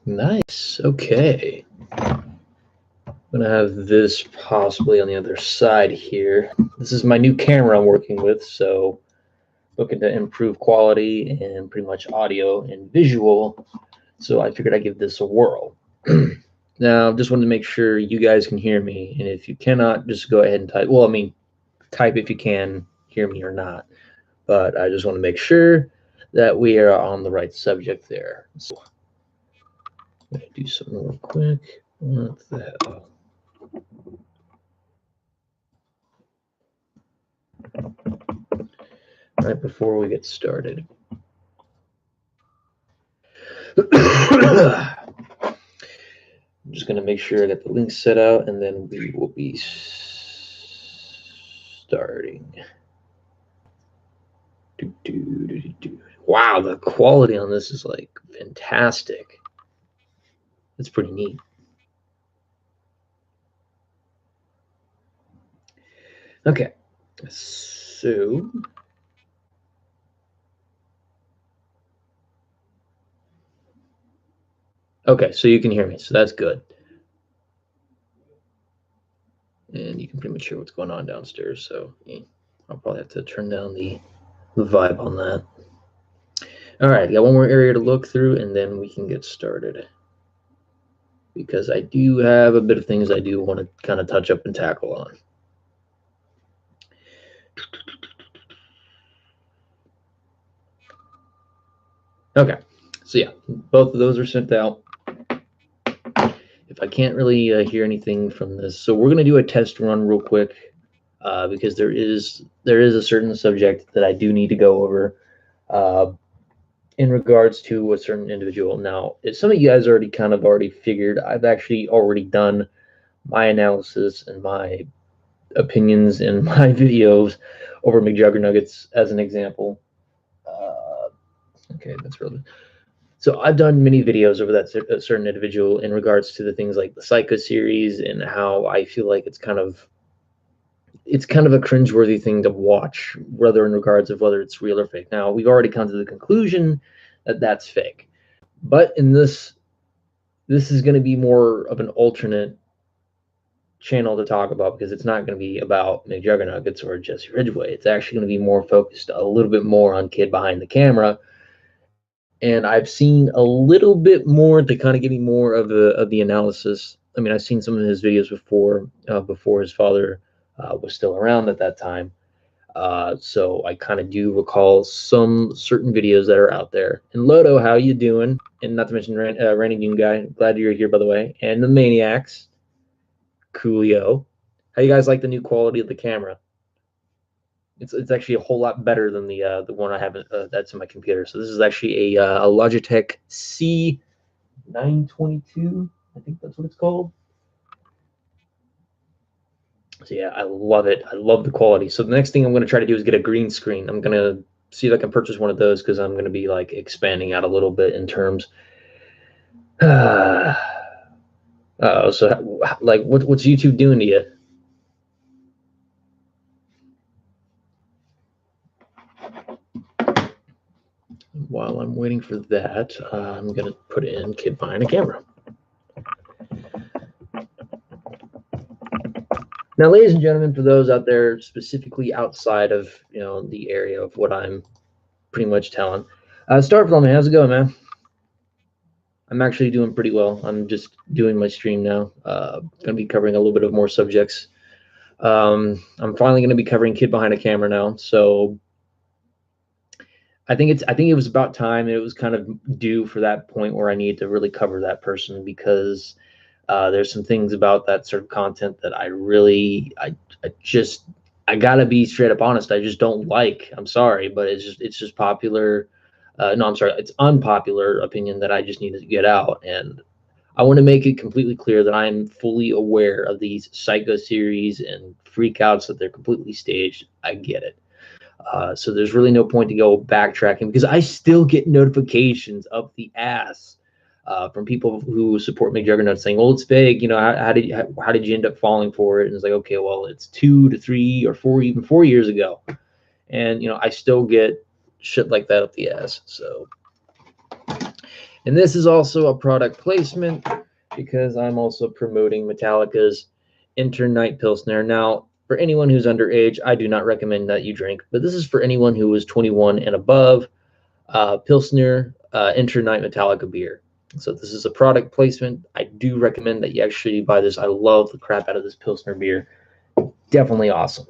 Nice. Okay. I'm gonna have this possibly on the other side here. This is my new camera I'm working with, so looking to improve quality and pretty much audio and visual. So I figured I'd give this a whirl. Now, just wanted to make sure you guys can hear me, and if you cannot, just go ahead and type. Well, I mean, type if you can hear me or not. But I just want to make sure that we are on the right subject there. So I'm gonna do something real quick. What the hell? Right before we get started. I'm just going to make sure I get the link set out, and then we will be starting. Wow, the quality on this is like fantastic. It's pretty neat. Okay, so okay, so you can hear me, so that's good. And you can pretty much hear what's going on downstairs, so I'll probably have to turn down the vibe on that. All right, got one more area to look through, and then we can get started. Because I do have a bit of things I do want to kind of touch up and tackle on. Okay, so yeah, both of those are sent out. If I can't really hear anything from this, so we're gonna do a test run real quick because there is a certain subject that I do need to go over in regards to a certain individual. Now, if some of you guys already figured, I've actually already done my analysis and my opinions in my videos over McJuggernuggets as an example. Okay, that's relevant. So I've done many videos over that certain individual in regards to the things like the Psycho series and how I feel like it's kind of a cringeworthy thing to watch, whether in regards of whether it's real or fake. Now we've already come to the conclusion that that's fake, but in this is going to be more of an alternate channel to talk about because it's not going to be about McJuggernuggets or Jesse Ridgway. It's actually going to be more focused a little bit more on Kid Behind the Camera. And I've seen a little bit more to kind of give me more of the analysis. I mean, I've seen some of his videos before his father was still around at that time. So I kind of do recall some certain videos that are out there. And Lodo, how you doing? And not to mention Randy Dune Guy. Glad you're here, by the way. And the Maniacs, Coolio. How you guys like the new quality of the camera? It's actually a whole lot better than the one I have that's in my computer. So this is actually a Logitech C922. I think that's what it's called. So yeah, I love it. I love the quality. So the next thing I'm going to try to do is get a green screen. I'm going to see if I can purchase one of those because I'm going to be like expanding out a little bit in terms. So like, what's YouTube doing to you? While I'm waiting for that, I'm going to put in Kid Behind a Camera. Now, ladies and gentlemen, for those out there specifically outside of the area of what I'm pretty much telling, Starflow, man, how's it going, man? I'm actually doing pretty well. I'm just doing my stream now. Gonna be covering a little bit of more subjects. I'm finally gonna be covering Kid Behind a Camera now, so I think it was about time. It was kind of due for that point where I needed to really cover that person because there's some things about that sort of content that I gotta be straight up honest. I just don't like. I'm sorry, but it's just popular. No, I'm sorry. It's unpopular opinion that I just need to get out, and I want to make it completely clear that I'm fully aware of these Psycho series and freakouts that they're completely staged. I get it. So there's really no point to go backtracking because I still get notifications up the ass from people who support McJuggernuggets saying, "Well, it's fake. How did you end up falling for it?" And it's like, okay, well, it's 2 to 3 or 4, even 4 years ago, and I still get shit like that up the ass. So, And this is also a product placement because I'm also promoting Metallica's Enter Night Pilsner. Now, for anyone who's underage, I do not recommend that you drink, but this is for anyone who is 21 and above. Pilsner Enter Night Metallica beer. So this is a product placement. I do recommend that you actually buy this. I love the crap out of this Pilsner beer. Definitely awesome.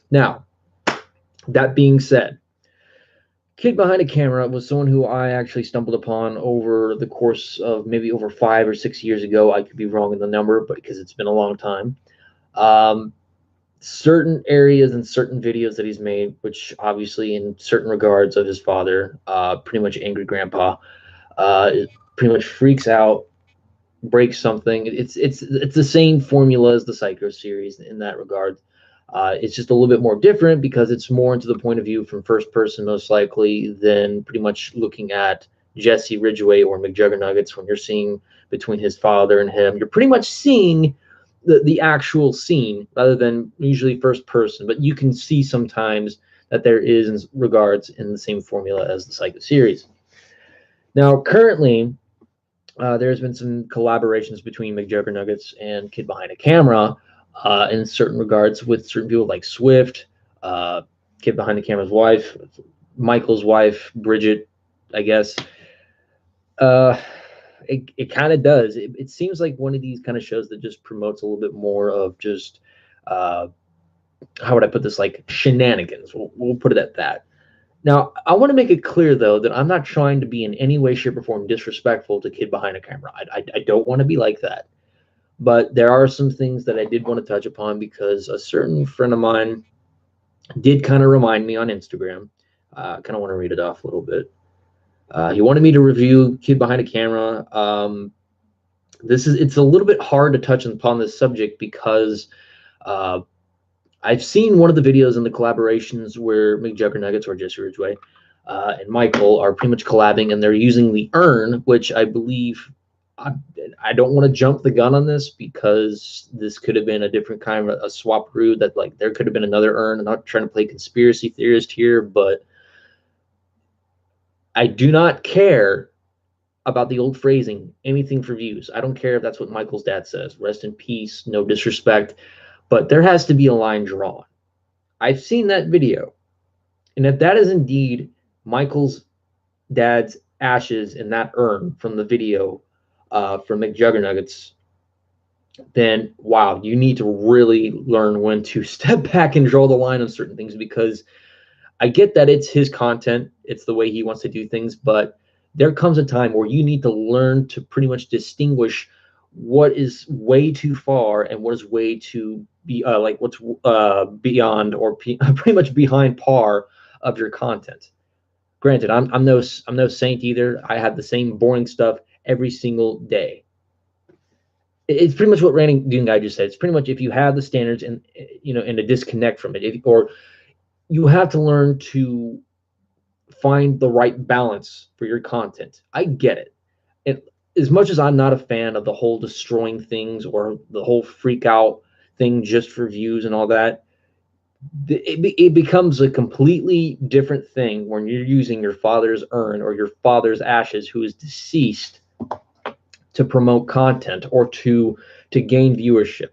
Now, that being said, Kid Behind a Camera was someone who I actually stumbled upon over the course of maybe over 5 or 6 years ago. I could be wrong in the number, but because it's been a long time. Certain areas and certain videos that he's made, which obviously in certain regards of his father, pretty much angry grandpa, pretty much freaks out, breaks something. It's the same formula as the Psycho series in that regard. It's just a little bit more different because it's more into the point of view from first person, most likely, than pretty much looking at Jesse Ridgway or McJuggernuggets. When you're seeing between his father and him, you're pretty much seeing the actual scene rather than usually first person. But you can see sometimes that there is in regards in the same formula as the Psycho series. Now, currently, there's been some collaborations between McJuggernuggets and Kid Behind a Camera in certain regards with certain people like Swift, Kid Behind the Camera's wife, Michael's wife, Bridget, I guess. It kind of does. It seems like one of these kind of shows that just promotes a little bit more of just, how would I put this, like shenanigans. We'll put it at that. Now, I want to make it clear, though, that I'm not trying to be in any way, shape, or form disrespectful to Kid Behind a Camera. I don't want to be like that. But there are some things that I did want to touch upon because a certain friend of mine did kind of remind me on Instagram. I kind of want to read it off a little bit. He wanted me to review Kid Behind a Camera. It's a little bit hard to touch upon this subject because I've seen one of the videos in the collaborations where McJuggernuggets or Jesse Ridgway and Michael are pretty much collabing, and they're using the urn, which I believe I don't want to jump the gun on this because this could have been a different kind of a swap brew that like there could have been another urn. I'm not trying to play conspiracy theorist here, but I do not care about the old phrasing, anything for views. I don't care if that's what Michael's dad says. Rest in peace, no disrespect. But there has to be a line drawn. I've seen that video. And if that is indeed Michael's dad's ashes in that urn from the video from McJuggernuggets, then wow, you need to really learn when to step back and draw the line on certain things, because I get that it's his content, it's the way he wants to do things, but there comes a time where you need to learn to pretty much distinguish what is way too far and what is way too like what's beyond or pretty much behind par of your content. Granted, I'm no saint either. I have the same boring stuff every single day. It's pretty much what Randy Dune guy just said. It's pretty much if you have the standards and and a disconnect from it, or you have to learn to find the right balance for your content. I get it. And as much as I'm not a fan of the whole destroying things or the whole freak out thing just for views and all that, it becomes a completely different thing when you're using your father's urn or your father's ashes who is deceased to promote content or to gain viewership.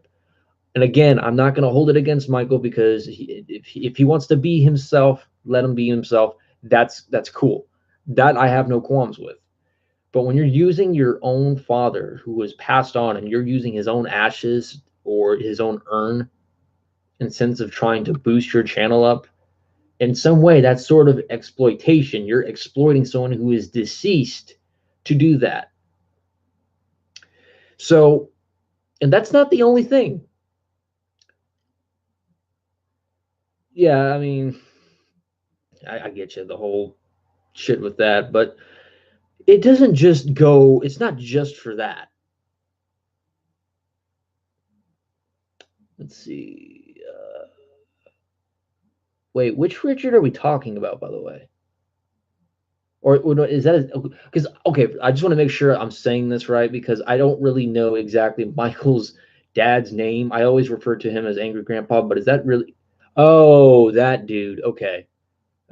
And again, I'm not going to hold it against Michael because if he wants to be himself, let him be himself. That's cool. That I have no qualms with. But when you're using your own father who was passed on and you're using his own ashes or his own urn in sense of trying to boost your channel up, in some way, that's sort of exploitation. You're exploiting someone who is deceased to do that. So, and that's not the only thing. Yeah, I mean, I get you, the whole shit with that, but it doesn't just go, it's not just for that. Let's see. Wait, which Richard are we talking about, by the way? Or is that because okay, I just want to make sure I'm saying this right because I don't really know exactly Michael's dad's name. I always refer to him as Angry Grandpa, but is that really? Oh, that dude. Okay,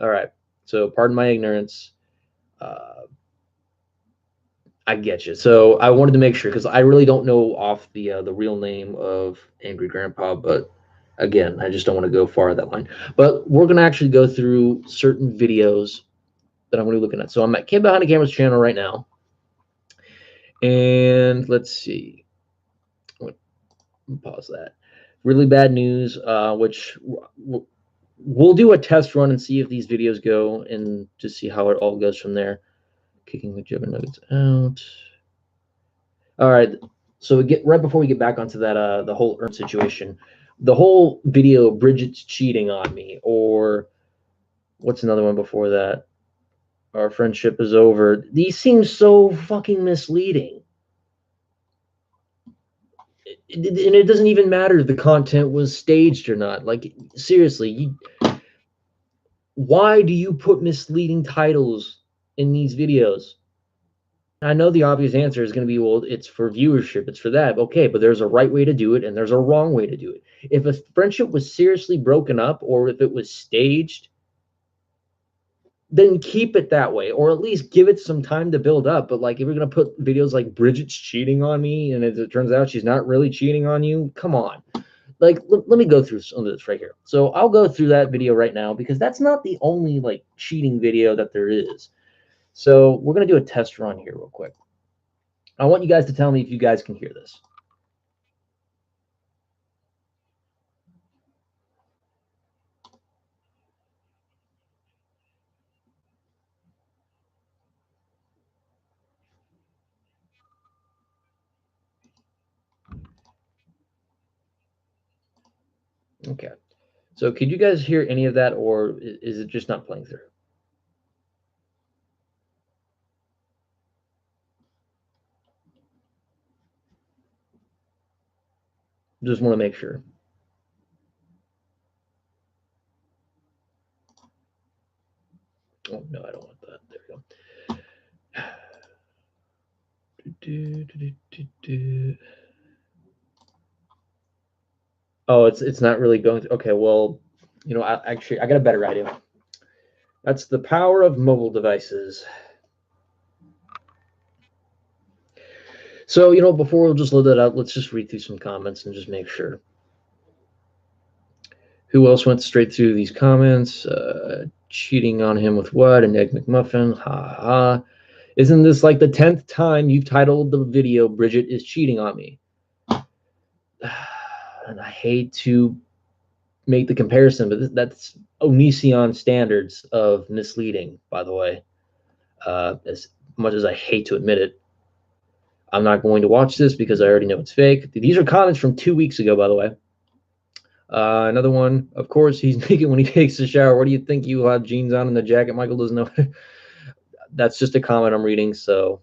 all right. So pardon my ignorance. Uh, I get you. So I wanted to make sure because I really don't know off the real name of Angry Grandpa, but again, I just don't want to go far that line. But we're gonna actually go through certain videos that I'm gonna be looking at. So I'm at Kim Behind the Camera's channel right now, and let's see. Pause that. Really bad news, which we'll do a test run and see if these videos go and just see how it all goes from there. Kicking the Jugger Nuggets out. All right. So we get right before we get back onto that the whole Ern situation, the whole video Bridget's cheating on me, or what's another one before that? Our friendship is over. These seem so fucking misleading. And it doesn't even matter if the content was staged or not. Like seriously, why do you put misleading titles in these videos? I know the obvious answer is going to be, well, it's for viewership, it's for that. Okay, but there's a right way to do it and there's a wrong way to do it. If a friendship was seriously broken up or if it was staged, then keep it that way, or at least give it some time to build up. But like, if you're going to put videos like Bridget's cheating on me and as it turns out she's not really cheating on you, come on. Like, let me go through some of this right here. So I'll go through that video right now because that's not the only like cheating video that there is. So we're going to do a test run here real quick. I want you guys to tell me if you guys can hear this. Okay. So could you guys hear any of that, or is it just not playing through? Just want to make sure. Oh, no, I don't want that. There we go. Oh, it's not really going to, okay, well, you know, I got a better idea. That's the power of mobile devices. So, you know, before we'll just load that out, let's just read through some comments and just make sure. Who else went straight through these comments? Cheating on him with what? An Egg McMuffin. Ha ha. Isn't this like the 10th time you've titled the video Bridget is cheating on me? And I hate to make the comparison, but that's Onision standards of misleading, by the way. As much as I hate to admit it, I'm not going to watch this because I already know it's fake. These are comments from 2 weeks ago, by the way. Another one, of course, he's naked when he takes a shower. What do you think? You have jeans on and the jacket? Michael doesn't know. That's just a comment I'm reading. So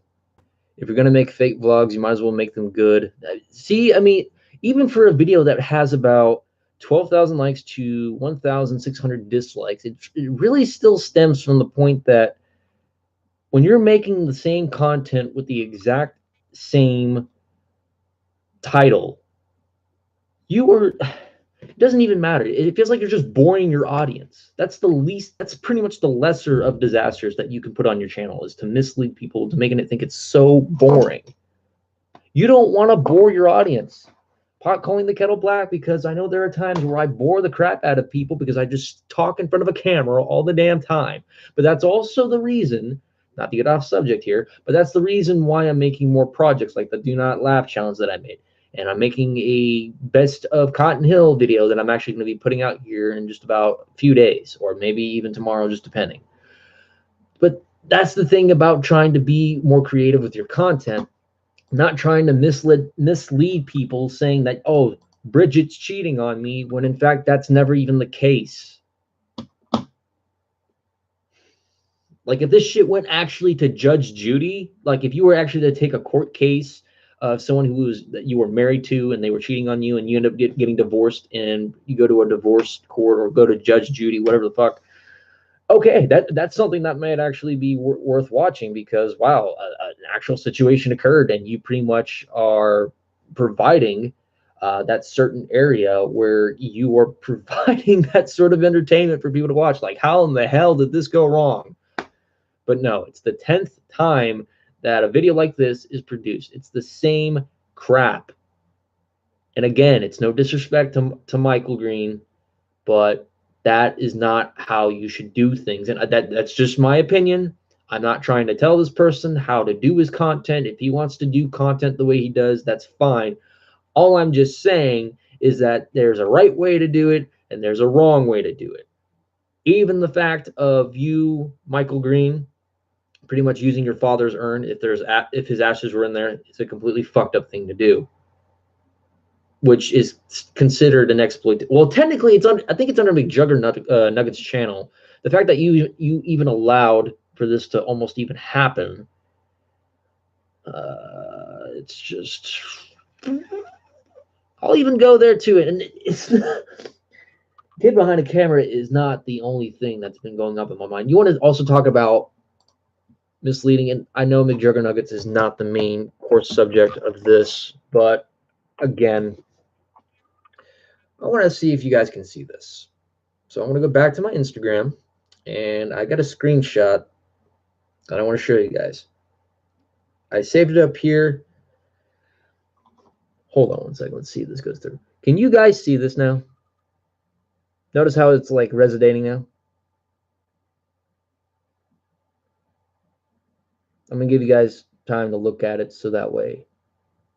if you're going to make fake vlogs, you might as well make them good. See, I mean, even for a video that has about 12,000 likes to 1,600 dislikes, it really still stems from the point that when you're making the same content with the exact same title, it doesn't even matter. It feels like you're just boring your audience. That's pretty much the lesser of disasters that you can put on your channel, is to mislead people, to making it think it's so boring. You don't want to bore your audience. Pot calling the kettle black, because I know there are times where I bore the crap out of people because I just talk in front of a camera all the damn time. But that's also the reason, not to get off subject here, but that's the reason why I'm making more projects like the Do Not Laugh challenge that I made. And I'm making a best of Cotton Hill video that I'm actually going to be putting out here in just about a few days, or maybe even tomorrow, just depending. But that's the thing about trying to be more creative with your content, not trying to mislead people saying that, oh, Bridget's cheating on me, when in fact that's never even the case. Like, if this shit went actually to Judge Judy, like if you were actually to take a court case of someone that you were married to and they were cheating on you and you end up getting divorced and you go to a divorce court or go to Judge Judy, whatever the fuck, okay, that's something that might actually be worth watching, because wow, an actual situation occurred and you pretty much are providing that certain area where you are providing that sort of entertainment for people to watch. Like, how in the hell did this go wrong? But no, it's the 10th time that a video like this is produced. It's the same crap. And again, it's no disrespect to Michael Green, but that is not how you should do things. And that's just my opinion. I'm not trying to tell this person how to do his content. If he wants to do content the way he does, that's fine. All I'm just saying is that there's a right way to do it and there's a wrong way to do it. Even the fact of you, Michael Green, pretty much using your father's urn, if his ashes were in there, it's a completely fucked up thing to do, which is considered an exploit. Well, technically, I think it's under McJugger Nuggets channel. The fact that you even allowed for this to almost even happen, it's just. I'll even go there too, and it's. Kid behind a camera is not the only thing that's been going up in my mind. You want to also talk about misleading, and I know McJugger Nuggets is not the main course subject of this, but again, I want to see if you guys can see this. So I'm going to go back to my Instagram, and I got a screenshot that I want to show you guys. I saved it up here. Hold on one second. Let's see if this goes through. Can you guys see this now? Notice how it's like resonating now? I'm going to give you guys time to look at it so that way.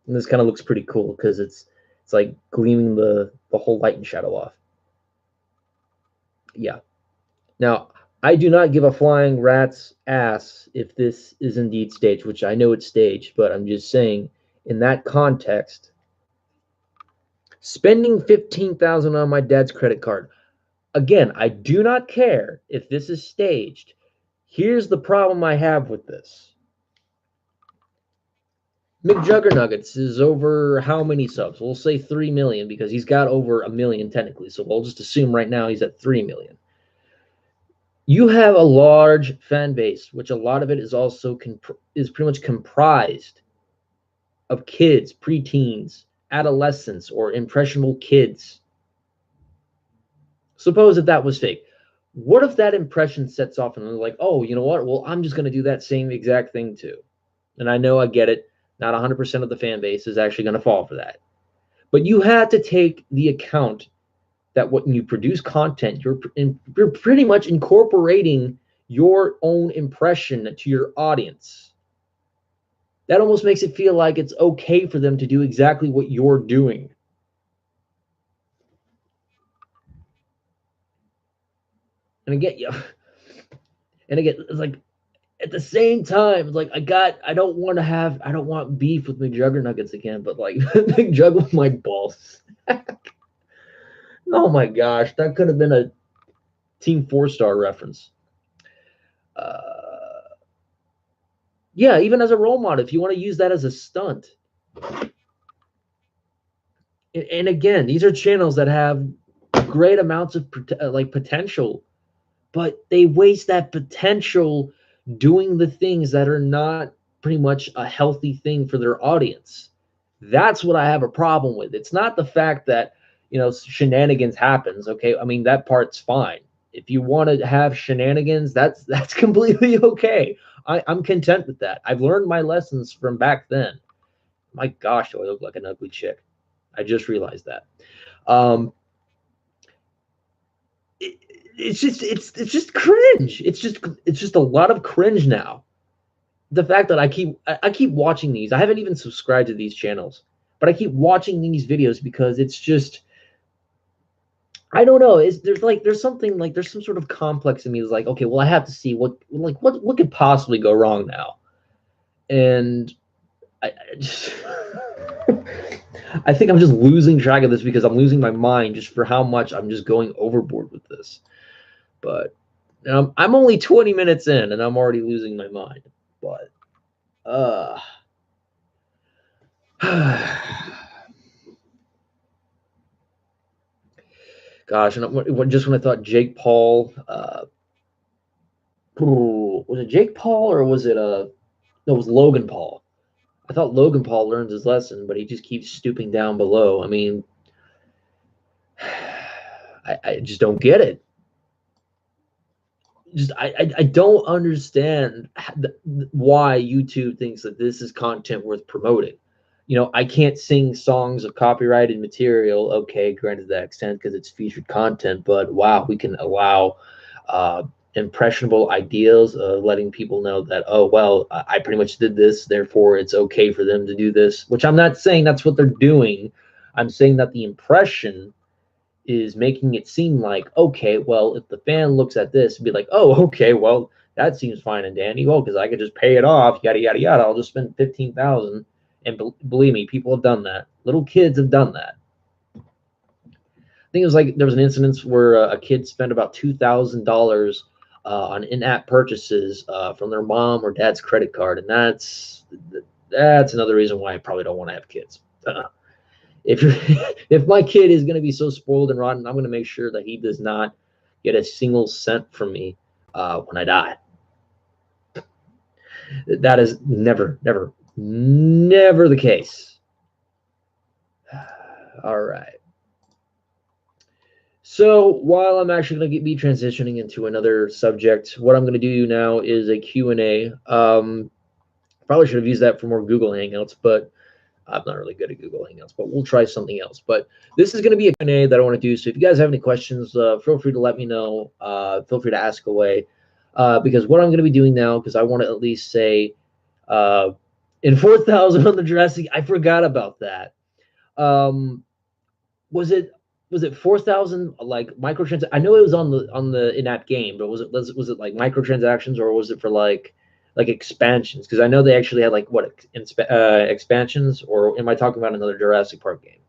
And this kind of looks pretty cool because it's like gleaming the whole light and shadow off. Yeah. Now, I do not give a flying rat's ass if this is indeed staged, which I know it's staged, but I'm just saying in that context, spending $15,000 on my dad's credit card. Again, I do not care if this is staged. Here's the problem I have with this. McJugger Nuggets is over how many subs? We'll say 3 million because he's got over 1 million technically. So we'll just assume right now he's at 3 million. You have a large fan base, which a lot of it is also is pretty much comprised of kids, preteens, adolescents, or impressionable kids. Suppose that was fake. What if that impression sets off and they're like, oh, you know what? Well, I'm just going to do that same exact thing too. And I know I get it. Not 100% of the fan base is actually going to fall for that. But you have to take the account that when you produce content, you're pretty much incorporating your own impression to your audience. That almost makes it feel like it's okay for them to do exactly what you're doing. And again, it's like at the same time, it's like I don't want beef with McJugger Nuggets again, but like McJug with my balls. Oh my gosh, that could have been a Team 4-Star reference. Yeah, even as a role model, if you want to use that as a stunt. And again, these are channels that have great amounts of like potential, but they waste that potential doing the things that are not pretty much a healthy thing for their audience. That's what I have a problem with. It's not the fact that, you know, shenanigans happens. Okay. I mean, that part's fine. If you want to have shenanigans, that's completely okay. I'm content with that. I've learned my lessons from back then. My gosh, do I look like an ugly chick. I just realized that. It's just cringe. It's just a lot of cringe now. The fact that I keep watching these. I haven't even subscribed to these channels, but I keep watching these videos because it's just, I don't know. There's some sort of complex in me. It's like, okay, well, I have to see what could possibly go wrong now, and I just I think I'm just losing track of this because I'm losing my mind just for how much I'm just going overboard with this. But I'm only 20 minutes in and I'm already losing my mind. But gosh, and just when I thought Jake Paul, was it Jake Paul or was it no, it was Logan Paul. I thought Logan Paul learns his lesson, but he just keeps stooping down below. I mean, I just don't get it. just I don't understand why YouTube thinks that this is content worth promoting. You know, I can't sing songs of copyrighted material. Okay, granted to that extent because it's featured content, but wow, we can allow impressionable ideas, letting people know that, oh well, I pretty much did this, therefore it's okay for them to do this. Which I'm not saying that's what they're doing. I'm saying that the impression is making it seem like, okay, well, if the fan looks at this and be like, oh, okay, well, that seems fine and dandy, well, because I could just pay it off, yada yada yada. I'll just spend 15,000, and believe me, people have done that. Little kids have done that. I think it was like there was an incident where a kid spent about $2,000 on in-app purchases from their mom or dad's credit card, and that's another reason why I probably don't want to have kids. If you're, if my kid is going to be so spoiled and rotten, I'm going to make sure that he does not get a single cent from me when I die. That is never the case. All right. So while I'm actually going to be transitioning into another subject, what I'm going to do now is a Q&A. Probably should have used that for more Google Hangouts, but I'm not really good at Google Hangouts, but we'll try something else. But this is going to be a Q&A that I want to do. So if you guys have any questions, feel free to let me know. Feel free to ask away. Because what I'm going to be doing now, because I want to at least say in 4,000 on the Jurassic, I forgot about that. Was it 4,000 like microtransactions? I know it was on the in-app game, but was it like microtransactions, or was it for like expansions? Because I know they actually had like what expansions, or am I talking about another Jurassic Park game?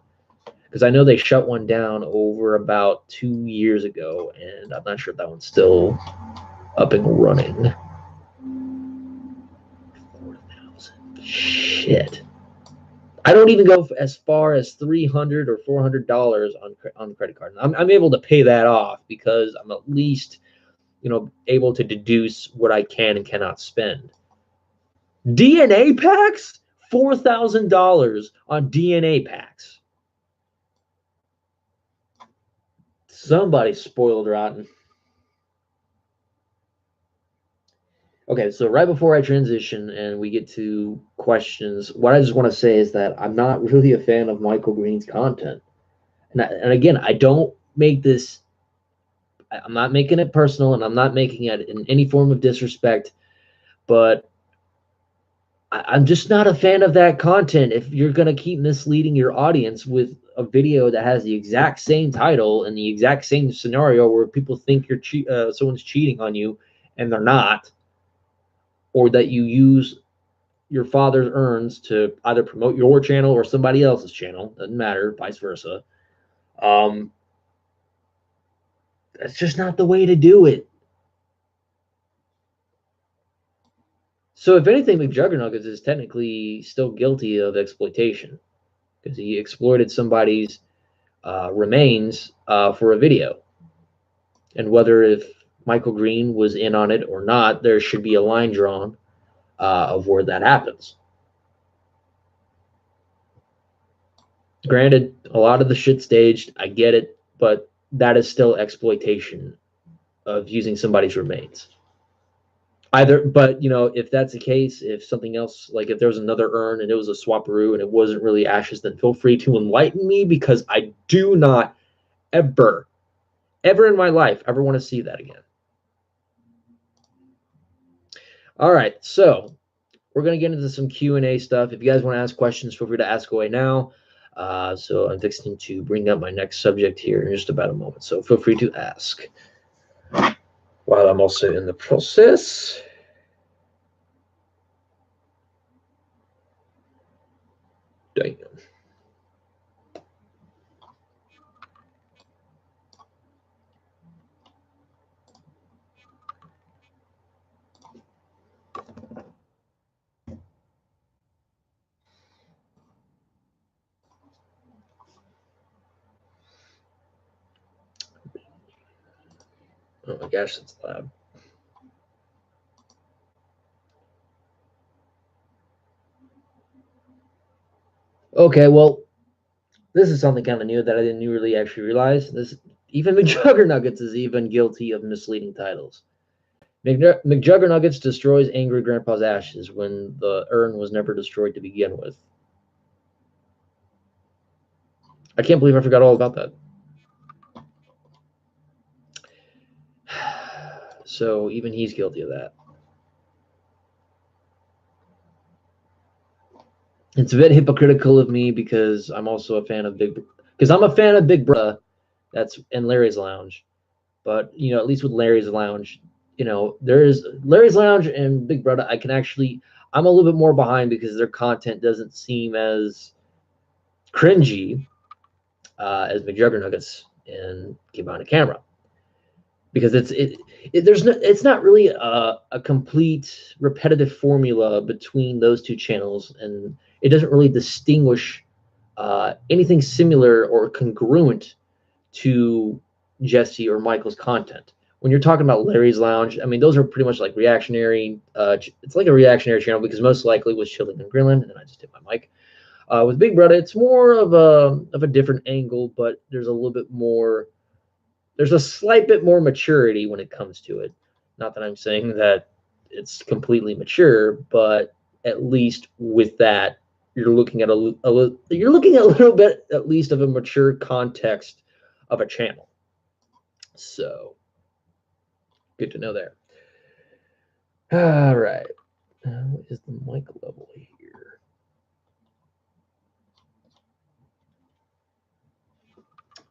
Because I know they shut one down over about 2 years ago, and I'm not sure if that one's still up and running. 4,000. Shit. I don't even go as far as $300 or $400 on the credit card. I'm able to pay that off because I'm at least, you know, able to deduce what I can and cannot spend. DNA packs? $4,000 on DNA packs. Somebody spoiled rotten. Okay, so right before I transition and we get to questions, what I just want to say is that I'm not really a fan of Michael Green's content. And again, I don't make this, I'm not making it personal, and I'm not making it in any form of disrespect, but I'm just not a fan of that content. If you're going to keep misleading your audience with a video that has the exact same title and the exact same scenario where people think someone's cheating on you and they're not, or that you use your father's earns to either promote your channel or somebody else's channel, doesn't matter, vice versa. That's just not the way to do it. So if anything, McJuggernuggets is technically still guilty of exploitation because he exploited somebody's remains for a video. And whether if Michael Green was in on it or not, there should be a line drawn of where that happens. Granted, a lot of the shit staged, I get it, but that is still exploitation of using somebody's remains. But you know, if that's the case, if something else, like if there was another urn and it was a swapperoo and it wasn't really ashes, then feel free to enlighten me, because I do not ever in my life ever want to see that again. All right, so we're gonna get into some Q&A stuff. If you guys want to ask questions, feel free to ask away now. So I'm fixing to bring up my next subject here in just about a moment, so feel free to ask while I'm also in the process. Damn. Oh my gosh, that's loud. Okay, well, this is something kind of new that I didn't really actually realize. Even McJuggernuggets is even guilty of misleading titles. McJuggernuggets destroys angry grandpa's ashes when the urn was never destroyed to begin with. I can't believe I forgot all about that. So even he's guilty of that. It's a bit hypocritical of me because I'm also a fan of Big Brother. That's and Larry's Lounge. But at least with Larry's Lounge, there is Larry's Lounge and Big Brother. I'm a little bit more behind because their content doesn't seem as cringy as McJuggernuggets and Get Behind the Camera, because it's not really a complete repetitive formula between those two channels, and it doesn't really distinguish anything similar or congruent to Jesse or Michael's content. When you're talking about Larry's Lounge, I mean, those are pretty much like reactionary. It's like a reactionary channel because most likely was Chilling and Grilling, and then I just hit my mic. With Big Brother, it's more of a different angle, but there's a little bit more. There's a slight bit more maturity when it comes to it. Not that I'm saying that it's completely mature, but at least with that, you're looking at a little bit at least of a mature context of a channel. So good to know there. All right. What is the mic level here?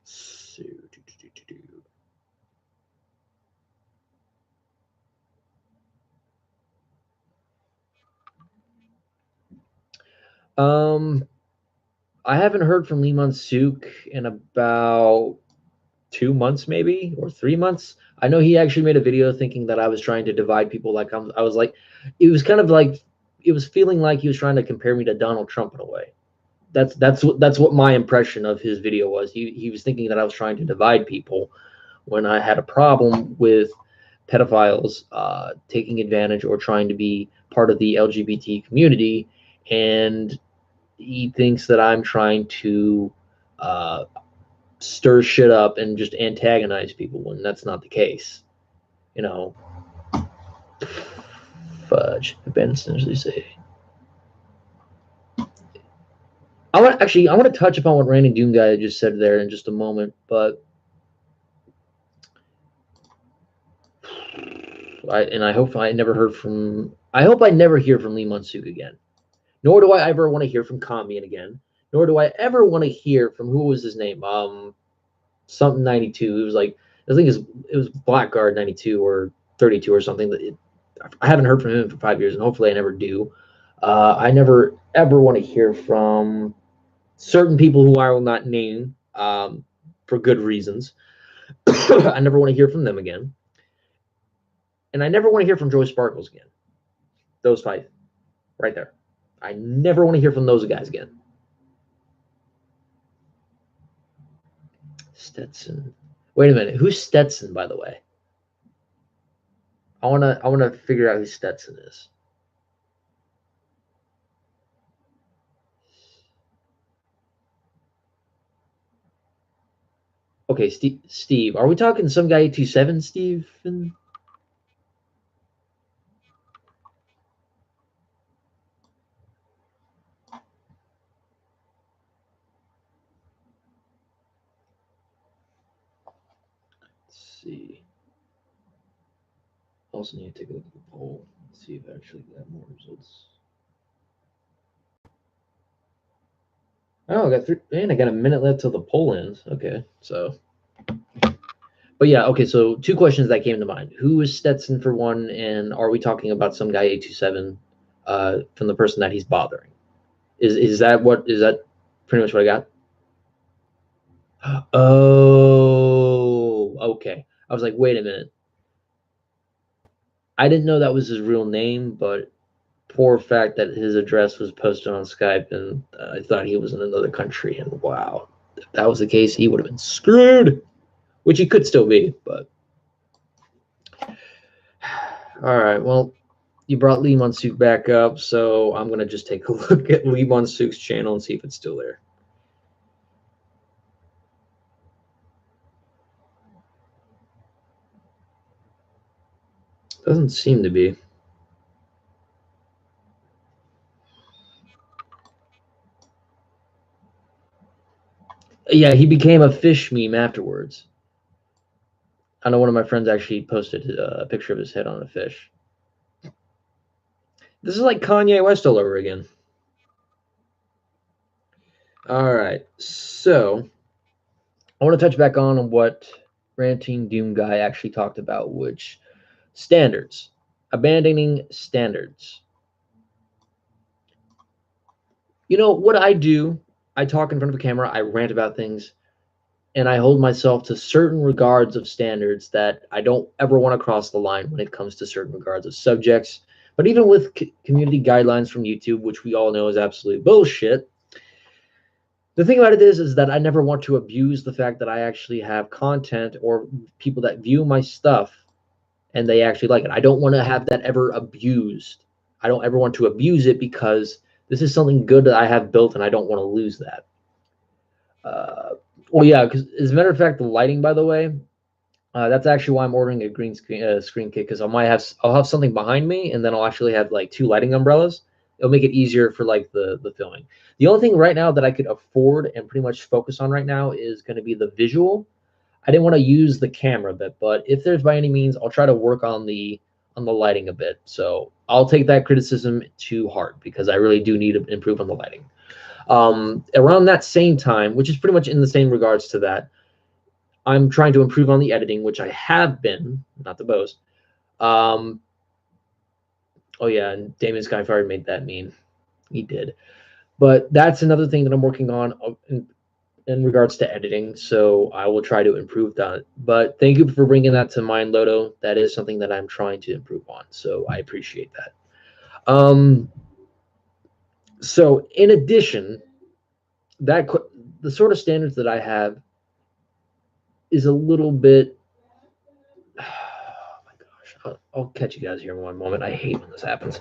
So, I haven't heard from Lee Man-suk in about 2 months, maybe, or 3 months. I know he actually made a video thinking that I was trying to divide people. Like I was like, it was kind of like, it was feeling like he was trying to compare me to Donald Trump in a way. That's what my impression of his video was. He was thinking that I was trying to divide people when I had a problem with pedophiles taking advantage or trying to be part of the LGBT community, and he thinks that I'm trying to stir shit up and just antagonize people when that's not the case. Fudge, Ben essentially say. I want to touch upon what Randy Doom guy just said there in just a moment, but I hope I never hear from Lee Man-suk again. Nor do I ever want to hear from Kamian again. Nor do I ever want to hear from, who was his name? Something 92. It was like, I think it was Blackguard 92 or 32 or something. I haven't heard from him for 5 years, and hopefully I never do. I never ever want to hear from certain people who I will not name for good reasons. I never want to hear from them again. And I never want to hear from Joey Sparkles again. Those 5 right there. I never want to hear from those guys again. Stetson. Wait a minute. Who's Stetson, by the way? I wanna figure out who Stetson is. Okay, Steve. Are we talking some guy 827, Steve? Let's see. Also need to take a look at the poll. Let's see if I actually got more results. Oh, I got a minute left till the poll ends. Okay, so. But yeah, okay, so 2 questions that came to mind. Who is Stetson for one, and are we talking about some guy 827 from the person that he's bothering? Is that pretty much what I got? Oh, okay. I was like, wait a minute. I didn't know that was his real name, but poor fact that his address was posted on Skype, and I thought he was in another country, and wow. If that was the case, he would have been screwed, which he could still be, but. All right, well, you brought Lee Man-suk back up, so I'm going to just take a look at Lee Man-suk's channel and see if it's still there. Doesn't seem to be. Yeah, he became a fish meme afterwards. I know one of my friends actually posted a picture of his head on a fish. This is like Kanye West all over again. All right, so I want to touch back on what Ranting Doom Guy actually talked about, which standards, abandoning standards. You know what I do? I talk in front of a camera, I rant about things, and I hold myself to certain regards of standards that I don't ever want to cross the line when it comes to certain regards of subjects. But even with community guidelines from YouTube, which we all know is absolute bullshit, the thing about it is that I never want to abuse the fact that I actually have content or people that view my stuff and they actually like it. I don't want to have that ever abused. I don't ever want to abuse it because this is something good that I have built and I don't want to lose that. Well, yeah, because as a matter of fact, the lighting, by the way, that's actually why I'm ordering a green screen kit because I'll have something behind me and then I'll actually have like two lighting umbrellas. It'll make it easier for like the filming. The only thing right now that I could afford and pretty much focus on right now is going to be the visual. I didn't want to use the camera bit, but if there's by any means, I'll try to work on the lighting a bit. So I'll take that criticism to heart because I really do need to improve on the lighting. Around that same time, which is pretty much in the same regards to that, I'm trying to improve on the editing, which I have been, not to boast. Um, oh yeah, and Damon Skyfire made that meme. He did. But that's another thing that I'm working on in regards to editing. So I will try to improve that. But thank you for bringing that to mind, Lodo. That is something that I'm trying to improve on. So I appreciate that. So in addition, that the sort of standards that I have is a little bit. Oh my gosh, I'll catch you guys here in one moment. I hate when this happens.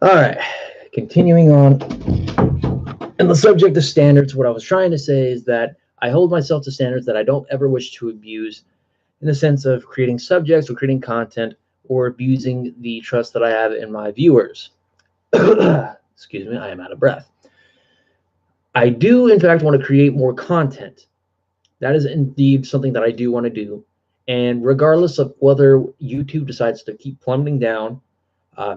All right, continuing on. And the subject of standards, what I was trying to say is that I hold myself to standards that I don't ever wish to abuse in the sense of creating subjects or creating content or abusing the trust that I have in my viewers. Excuse me, I am out of breath. I do, in fact, want to create more content. That is indeed something that I do want to do. And regardless of whether YouTube decides to keep plummeting down,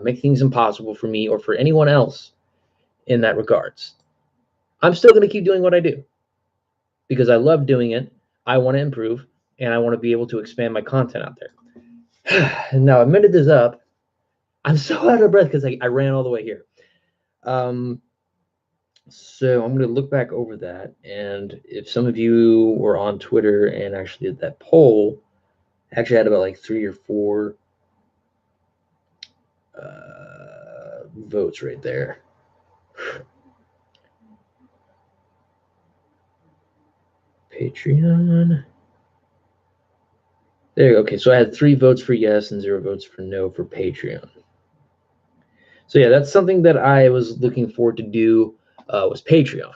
make things impossible for me or for anyone else in that regards, I'm still going to keep doing what I do because I love doing it. I want to improve and I want to be able to expand my content out there. Now, a minute is up. I'm so out of breath because I ran all the way here. Um, So I'm going to look back over that, and if some of you were on Twitter and actually did that poll, actually had about like 3 or 4 votes right there. Patreon. There you go. Okay, so I had 3 votes for yes and 0 votes for no for Patreon. So yeah, that's something that I was looking forward to do, was Patreon.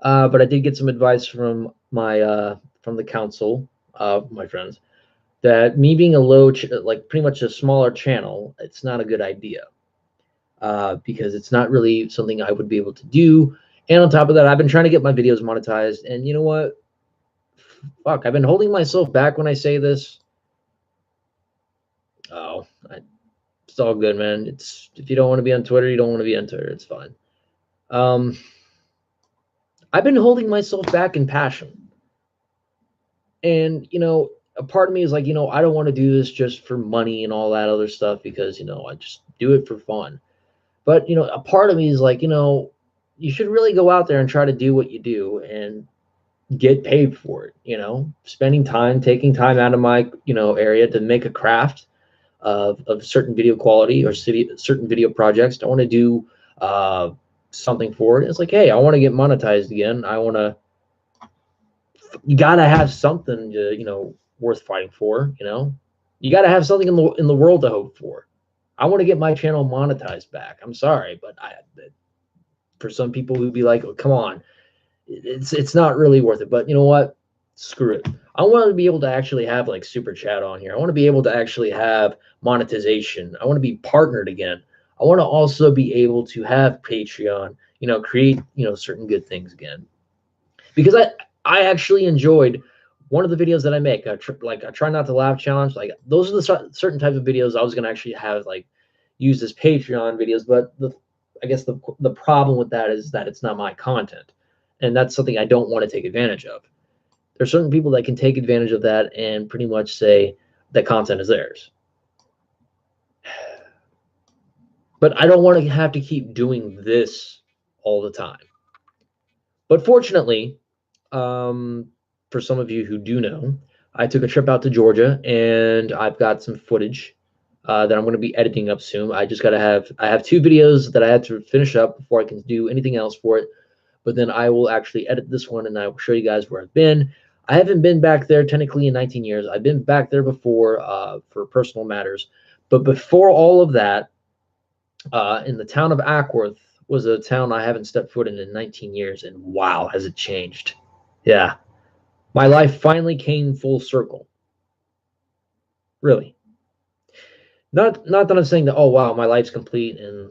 But I did get some advice from my from the council, my friends, that me being a like pretty much a smaller channel, it's not a good idea, because it's not really something I would be able to do. And on top of that, I've been trying to get my videos monetized, and you know what? Fuck, I've been holding myself back when I say this. Oh, it's all good, man. It's if you don't want to be on Twitter, you don't want to be on Twitter. It's fine. Um, I've been holding myself back in passion, and a part of me is like, I don't want to do this just for money and all that other stuff because I just do it for fun. But a part of me is like, you should really go out there and try to do what you do and get paid for it. Spending time, taking time out of my area to make a craft of certain video quality or certain video projects. I want to do something for it. It's like, hey, I want to get monetized again. You gotta have something to worth fighting for. You gotta have something in the world to hope for. I want to get my channel monetized back. I'm sorry, but for some people who'd be like, oh, come on, it's not really worth it. But you know what? Screw it. I want to be able to actually have like super chat on here. I want to be able to actually have monetization. I want to be partnered again. I want to also be able to have Patreon, create, certain good things again. Because I actually enjoyed one of the videos that I make. I try not to laugh challenge. Like those are the certain types of videos I was going to actually have like used as Patreon videos, but I guess the problem with that is that it's not my content. And that's something I don't want to take advantage of. There's certain people that can take advantage of that and pretty much say that content is theirs. But I don't want to have to keep doing this all the time. But fortunately, for some of you who do know, I took a trip out to Georgia and I've got some footage that I'm going to be editing up soon. I have 2 videos that I had to finish up before I can do anything else for it. But then I will actually edit this one and I will show you guys where I've been. I haven't been back there technically in 19 years. I've been back there before for personal matters. But before all of that, in the town of Ackworth was a town I haven't stepped foot in 19 years. And wow, has it changed. Yeah. My life finally came full circle. Really. Not that I'm saying that, oh, wow, my life's complete and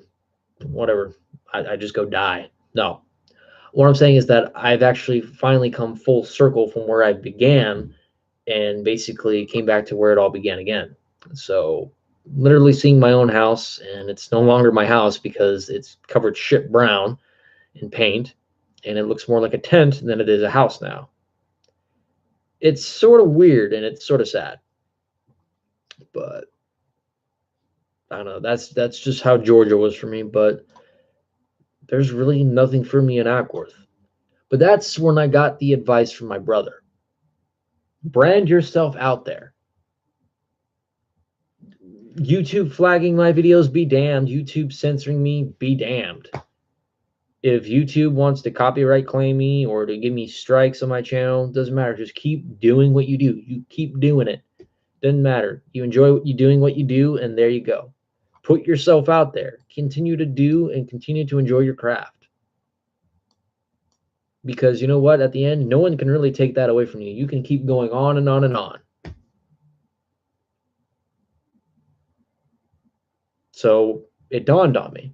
whatever. I just go die. No. What I'm saying is that I've actually finally come full circle from where I began and basically came back to where it all began again. So literally seeing my own house, and it's no longer my house because it's covered shit brown in paint and it looks more like a tent than it is a house now. It's sort of weird and it's sort of sad. But I don't know. That's just how Georgia was for me. But there's really nothing for me in Ackworth. But that's when I got the advice from my brother. Brand yourself out there. YouTube flagging my videos, be damned. YouTube censoring me, be damned. If YouTube wants to copyright claim me or to give me strikes on my channel, doesn't matter. Just keep doing what you do. You keep doing it. Doesn't matter. You enjoy what you doing what you do, and there you go. Put yourself out there. Continue to do and continue to enjoy your craft. Because you know what? At the end, no one can really take that away from you. You can keep going on and on and on. So it dawned on me.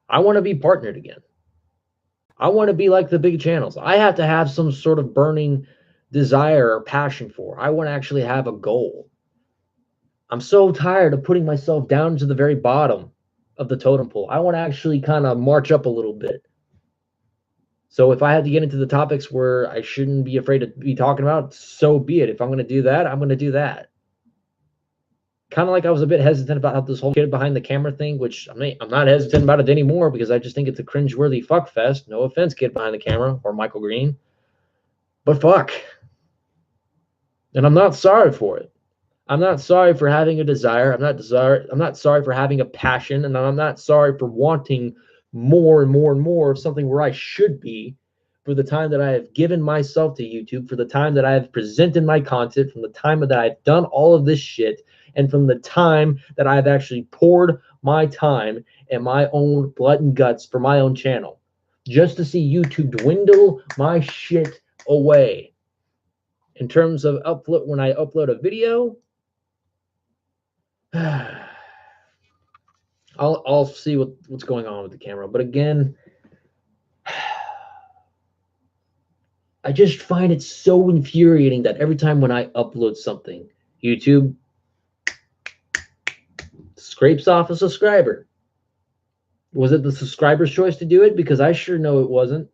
I want to be partnered again. I want to be like the big channels. I have to have some sort of burning desire or passion for. I want to actually have a goal. I'm so tired of putting myself down to the very bottom of the totem pole. I want to actually kind of march up a little bit. So if I had to get into the topics where I shouldn't be afraid to be talking about, so be it. If I'm going to do that, I'm going to do that. kind of like I was a bit hesitant about this whole kid behind the camera thing, which I'm not hesitant about it anymore because I just think it's a cringeworthy fuckfest. No offense, kid behind the camera or Michael Green, but fuck. And I'm not sorry for it. I'm not sorry for having a desire. I'm not sorry for having a passion, and I'm not sorry for wanting more and more and more of something where I should be for the time that I have given myself to YouTube, for the time that I have presented my content, from the time that I've done all of this shit, and from the time that I've actually poured my time and my own blood and guts for my own channel, just to see YouTube dwindle my shit away. In terms of upload, when I upload a video, I'll see what's going on with the camera. But again, I just find it so infuriating that every time when I upload something, YouTube scrapes off a subscriber. Was it the subscriber's choice to do it? Because I sure know it wasn't.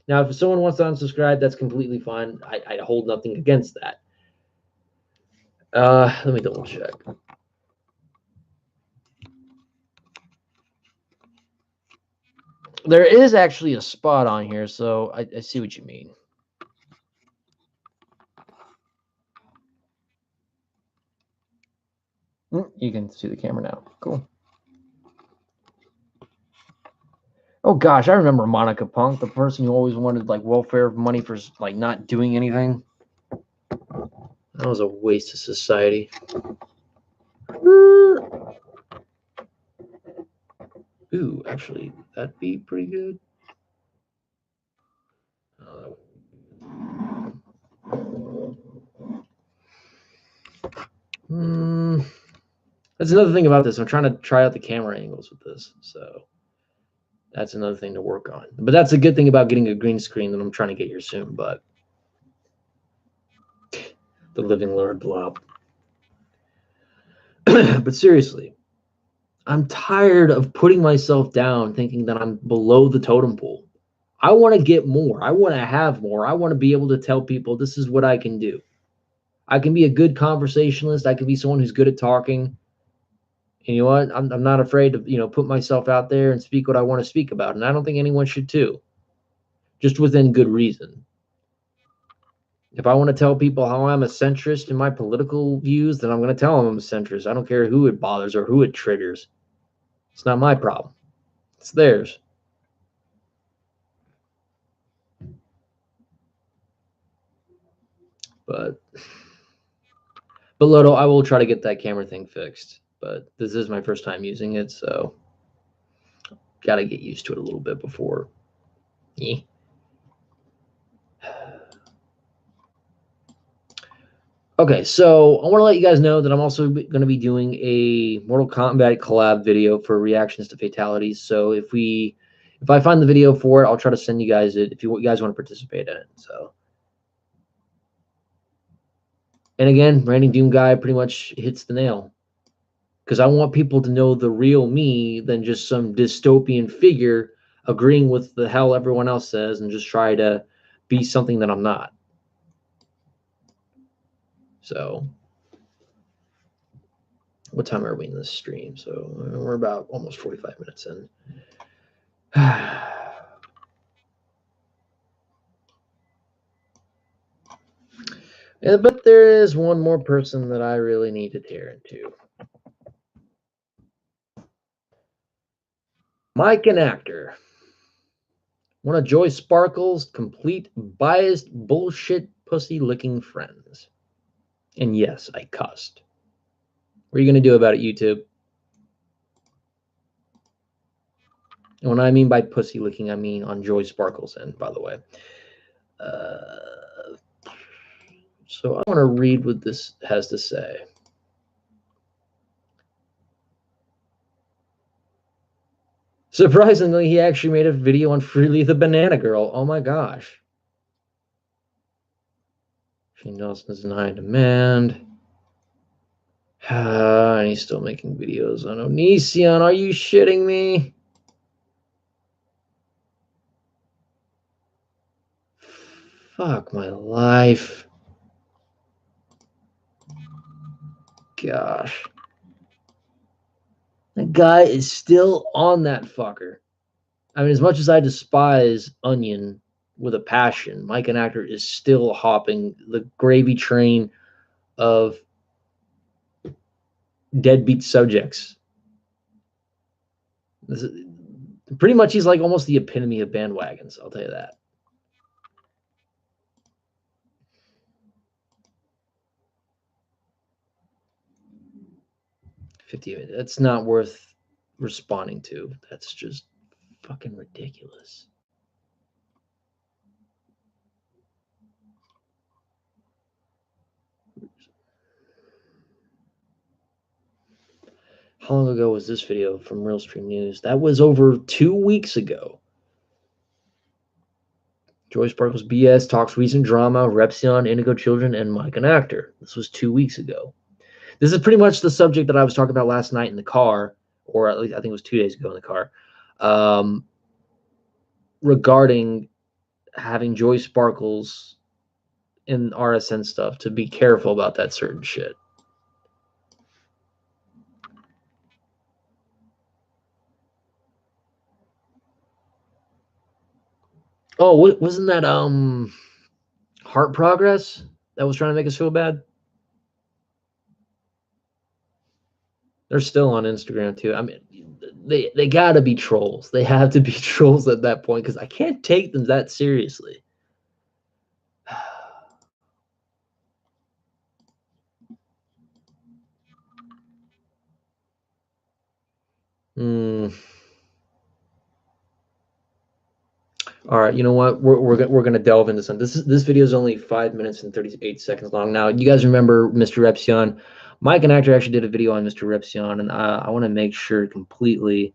Now, if someone wants to unsubscribe, that's completely fine. I hold nothing against that. Let me double check. There is actually a spot on here, so I see what you mean. You can see the camera now. Cool. Oh gosh, I remember Monica Punk, the person who always wanted like welfare money for like not doing anything. That was a waste of society. Ooh, actually, that'd be pretty good. That's another thing about this. I'm trying to try out the camera angles with this, so that's another thing to work on. But that's a good thing about getting a green screen that I'm trying to get here soon. But the living Lord blob. But seriously, I'm tired of putting myself down thinking that I'm below the totem pole. I want to get more. I want to have more. I want to be able to tell people this is what I can do. I can be a good conversationalist. I can be someone who's good at talking. And you know what? I'm not afraid to, put myself out there and speak what I want to speak about. And I don't think anyone should too, just within good reason. If I want to tell people how I'm a centrist in my political views, then I'm going to tell them I'm a centrist. I don't care who it bothers or who it triggers. It's not my problem. It's theirs. But Loto, I will try to get that camera thing fixed. But this is my first time using it, so got to get used to it a little bit before. Okay, so I want to let you guys know that I'm also going to be doing a Mortal Kombat collab video for reactions to fatalities. So if I find the video for it, I'll try to send you guys it if you guys want to participate in it. So, and again, Randy Doom Guy pretty much hits the nail, because I want people to know the real me than just some dystopian figure agreeing with the hell everyone else says and just try to be something that I'm not. So, what time are we in this stream? So we're about almost 45 minutes in. Yeah, but there is one more person that I really need to tear into. Mike and actor. One of Joy Sparkle's complete biased bullshit pussy licking friends. And yes, I cussed. What are you going to do about it, YouTube? And when I mean by pussy licking, I mean on Joy Sparkle's end, by the way. So I want to read what this has to say. Surprisingly, he actually made a video on Freely the Banana Girl. Oh my gosh. Shane Dawson's in high demand. And he's still making videos on Onision. Are you shitting me? Fuck my life. Gosh. That guy is still on that fucker. I mean, as much as I despise Onion with a passion, Mike and Actor is still hopping the gravy train of deadbeat subjects. Pretty much, he's like almost the epitome of bandwagons. I'll tell you that. 50. That's not worth responding to. That's just fucking ridiculous. How long ago was this video from Realstream News? That was over 2 weeks ago. Joy Sparkles BS talks recent drama, Repsion, Indigo Children, and Mike and Actor. This was 2 weeks ago. This is pretty much the subject that I was talking about last night in the car, or at least I think it was 2 days ago in the car, regarding having Joy Sparkles in RSN stuff to be careful about that certain shit. Oh, wasn't that Heart Progress that was trying to make us feel bad? They're still on Instagram too. I mean, they gotta be trolls. They have to be trolls at that point because I can't take them that seriously. All right, you know what? We're gonna delve into some. This video is only 5 minutes and 38 seconds long. Now, you guys remember Mr. Repsion? Mike and Actor actually did a video on Mr. Repsion, and I want to make sure completely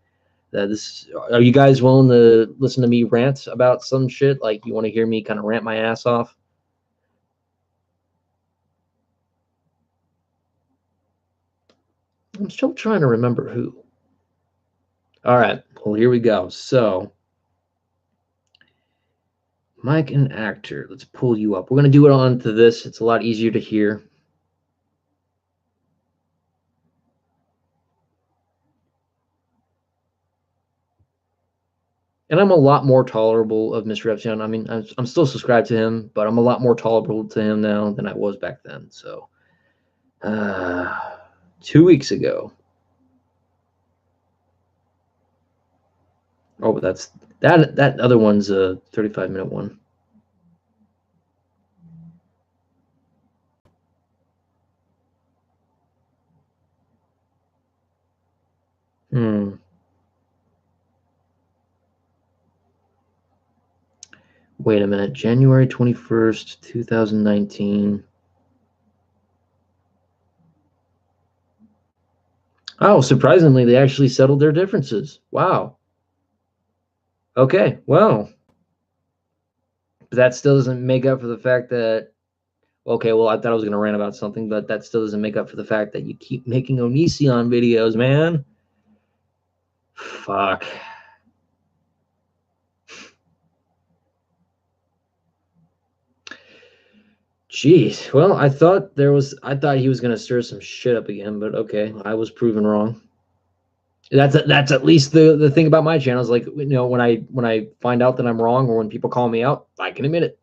that this. Are you guys willing to listen to me rant about some shit? Like, you want to hear me kind of rant my ass off? I'm still trying to remember who. All right, well, here we go. So, Mike and Actor, let's pull you up. We're going to do it onto this. It's a lot easier to hear. And I'm a lot more tolerable of Mr. Repsion. I mean, I'm still subscribed to him, but I'm a lot more tolerable to him now than I was back then. So, 2 weeks ago. Oh, but that other one's a 35-minute one. Wait a minute. January 21st, 2019. Oh, surprisingly, they actually settled their differences. Wow. Okay, well, but that still doesn't make up for the fact that, okay, well, I thought I was going to rant about something, but that still doesn't make up for the fact that you keep making Onision videos, man. Fuck. Jeez. Well, I thought he was gonna stir some shit up again, but okay, I was proven wrong. That's at least the thing about my channel is, like, you know, when I find out that I'm wrong, or when people call me out, I can admit it.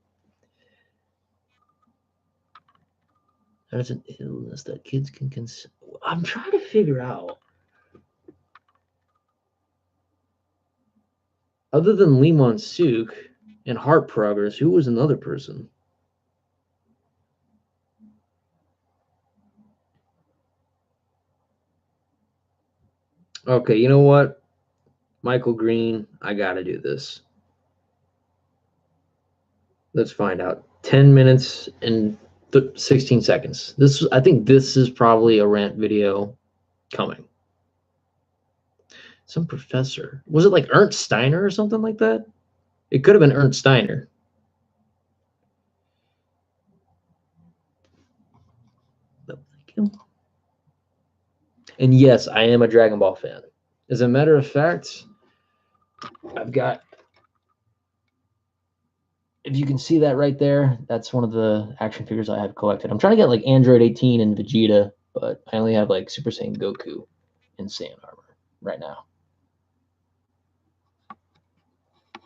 There's an illness that kids can I'm trying to figure out, other than Limon Suk and Heart Progress, who was another person? Okay, you know what? Michael Green, I gotta do this. Let's find out. 10 minutes and 16 seconds. I think this is probably a rant video coming. Some professor. Was it like Ernst Steiner or something like that? It could have been Ernst Steiner. And yes, I am a Dragon Ball fan. As a matter of fact, I've got, if you can see that right there, that's one of the action figures I have collected. I'm trying to get like Android 18 and Vegeta, but I only have like Super Saiyan Goku and Saiyan armor. right now.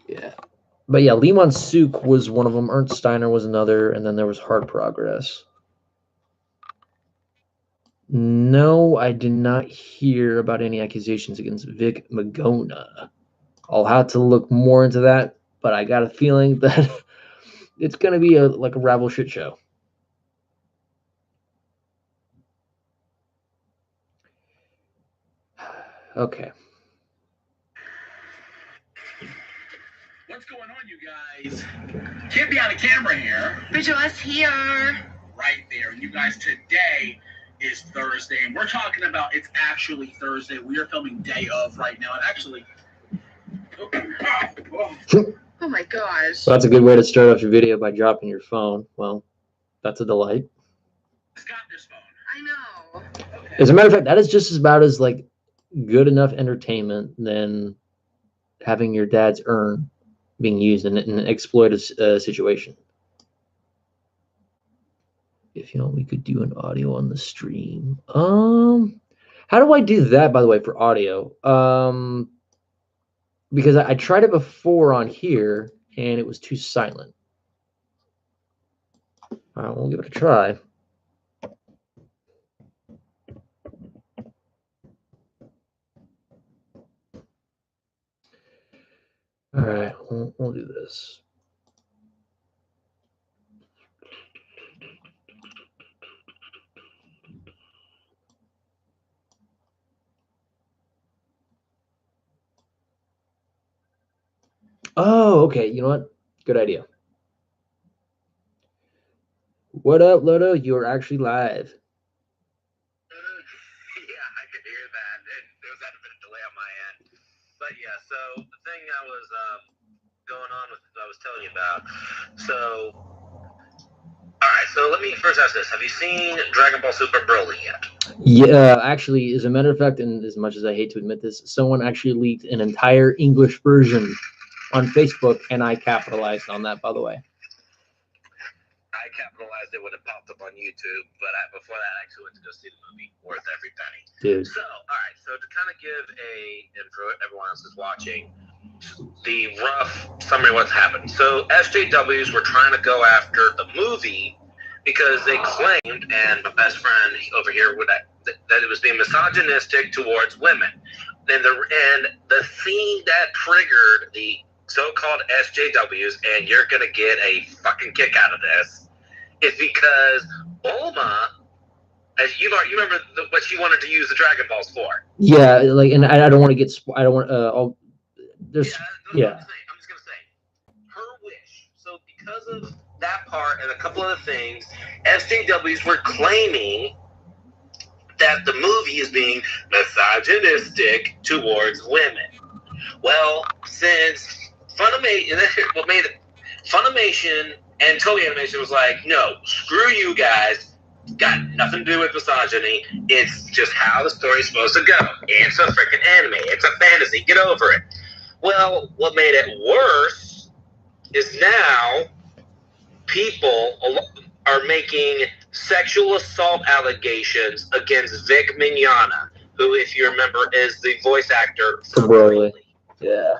Yeah. But yeah, Lee Suk was one of them. Ernst Steiner was another. And then there was Hard Progress. No, I did not hear about any accusations against Vic Magona. I'll have to look more into that, but I got a feeling that it's going to be like a rabble shit show. Okay. What's going on, you guys? Can't be on the camera here. Visualist here. Right there. And you guys, today is Thursday, and we're talking about it's actually Thursday. We are filming day of right now. And actually, Oh my gosh. So that's a good way to start off your video, by dropping your phone. Well, that's a delight. it's got this phone. I know. Okay. As a matter of fact, that is just about as like good enough entertainment than having your dad's urn being used in an exploitive situation. If you know, we could do an audio on the stream. How do I do that, by the way, for audio? Because I tried it before on here and it was too silent. All right, we'll give it a try. All right, we'll do this. Oh, okay. You know what? Good idea. What up, Lodo? You're actually live. Yeah, I could hear that. There was a bit of delay on my end. But yeah, so the thing I was going on with, I was telling you about. So, all right. So let me first ask this: have you seen Dragon Ball Super Broly yet? Yeah, actually, as a matter of fact, and as much as I hate to admit this, someone actually leaked an entire English version on Facebook, and I capitalized on that, by the way. I capitalized it when it popped up on YouTube, but before that, I actually went to go see the movie. Worth every penny. Dude. So, all right. So to kind of give and for everyone else who's watching, the rough summary of what's happened. So SJWs were trying to go after the movie because they claimed, and my best friend over here would that it was being misogynistic towards women. And the thing that triggered the so-called SJWs, and you're gonna get a fucking kick out of this, is because Bulma, as you remember what she wanted to use the Dragon Balls for. Yeah, like, and I don't want to get. I don't want. There's. Yeah. I'm just gonna say her wish. So because of that part and a couple other things, SJWs were claiming that the movie is being misogynistic towards women. Well, since Funimation and Toei Animation was like, no, screw you guys, got nothing to do with misogyny. It's just how the story's supposed to go. It's a freaking anime. It's a fantasy. Get over it. Well, what made it worse is now people are making sexual assault allegations against Vic Mignogna, who, if you remember, is the voice actor for Broly. Yeah.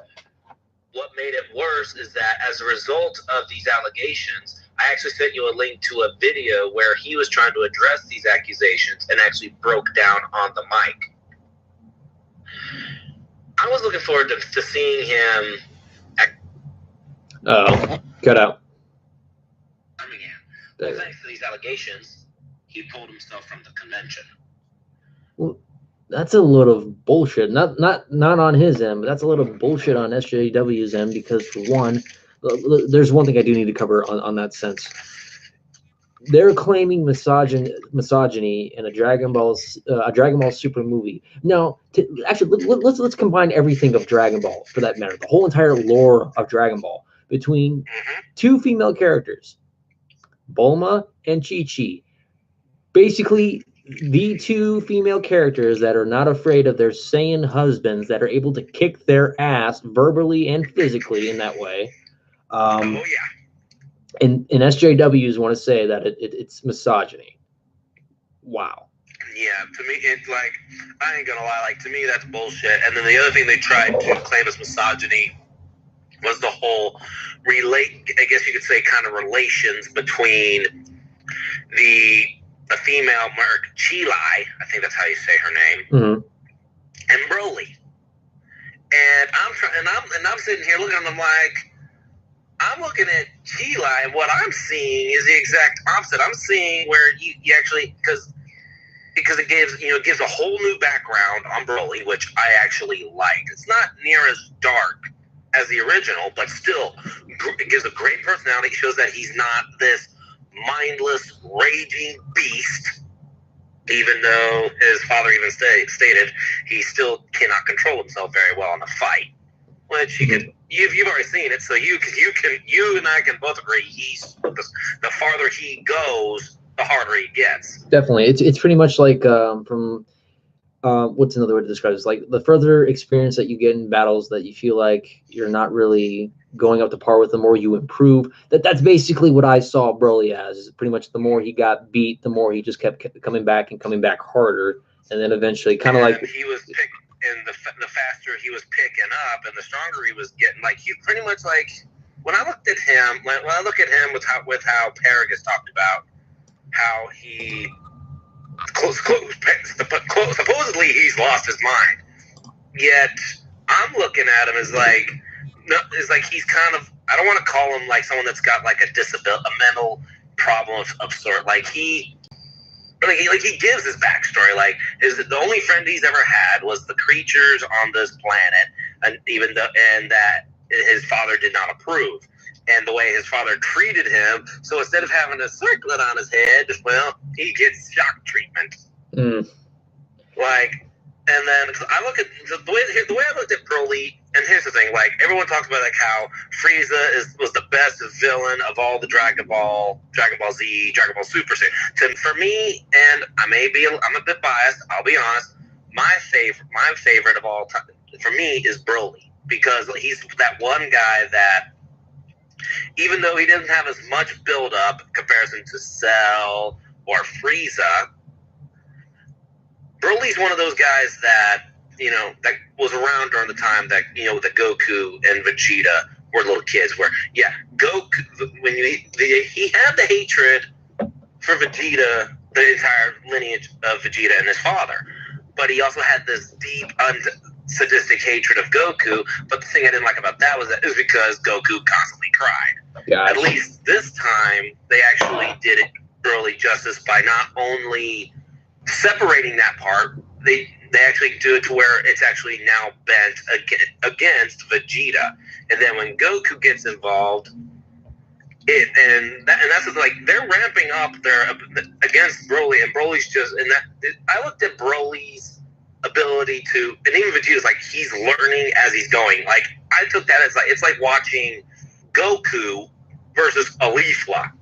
What made it worse is that as a result of these allegations, I actually sent you a link to a video where he was trying to address these accusations and actually broke down on the mic. I was looking forward to seeing him. Oh, cut out. Well, thanks to these allegations, he pulled himself from the convention. Well, that's a little bullshit. Not on his end, but that's a little bullshit on SJW's end, because for one, there's one thing I do need to cover on that sense. They're claiming misogyny in a Dragon Ball Super movie. Now, actually, let's combine everything of Dragon Ball, for that matter, the whole entire lore of Dragon Ball, between two female characters, Bulma and Chi-Chi. Basically, the two female characters that are not afraid of their Saiyan husbands, that are able to kick their ass verbally and physically in that way. Oh, yeah. And SJWs want to say that it's misogyny. Wow. Yeah, to me, it's like, I ain't gonna lie, like, to me, that's bullshit. And then the other thing they tried to claim as misogyny was the whole I guess you could say, kind of relations between the female Merc Chili, I think that's how you say her name, Mm-hmm. and Broly. And I'm sitting here looking at them like, I'm looking at Chili, and what I'm seeing is the exact opposite. I'm seeing where you actually, because it gives a whole new background on Broly, which I actually like. It's not near as dark as the original, but still, it gives a great personality. It shows that he's not this mindless, raging beast, even though his father even stated he still cannot control himself very well in a fight. Which you've already seen it, so you and I can both agree. The farther he goes, the harder he gets. Definitely, it's pretty much like from what's another way to describe it? It's like the further experience that you get in battles that you feel like you're not really going up to par with, the more you improve. That's basically what I saw Broly as. Is pretty much the more he got beat, the more he just kept coming back harder, and then eventually kind of like he was picked. And the faster he was picking up, and the stronger he was getting, like he pretty much like when I looked at him, when I look at him with how Paragus talked about how he supposedly he's lost his mind, yet I'm looking at him as like he's kind of, I don't want to call him like someone that's got like a mental problem of sort, like he gives his backstory. Like the only friend he's ever had was the creatures on this planet, and that his father did not approve, and the way his father treated him. So instead of having a circlet on his head, well, he gets shock treatment. Like, and then I look at the way I looked at Broly. And here's the thing: like everyone talks about like how Frieza was the best villain of all the Dragon Ball Z, Dragon Ball Super. For me, and I'm a bit biased. I'll be honest. My favorite of all time for me is Broly, because he's that one guy that, even though he doesn't have as much build up in comparison to Cell or Frieza, Broly's one of those guys that, that was around during the time that, that Goku and Vegeta were little kids, where, yeah, Goku, he had the hatred for Vegeta, the entire lineage of Vegeta and his father, but he also had this deep, sadistic hatred of Goku. But the thing I didn't like about that was because Goku constantly cried. Gotcha. At least this time, they actually did it early justice by not only separating that part, they actually do it to where it's actually now bent against Vegeta. And then when Goku gets involved, that's like they're ramping up their against Broly, and Broly's just, and I looked at Broly's ability to, and even Vegeta's like he's learning as he's going. Like I took that as like it's like watching Goku versus Caulifla.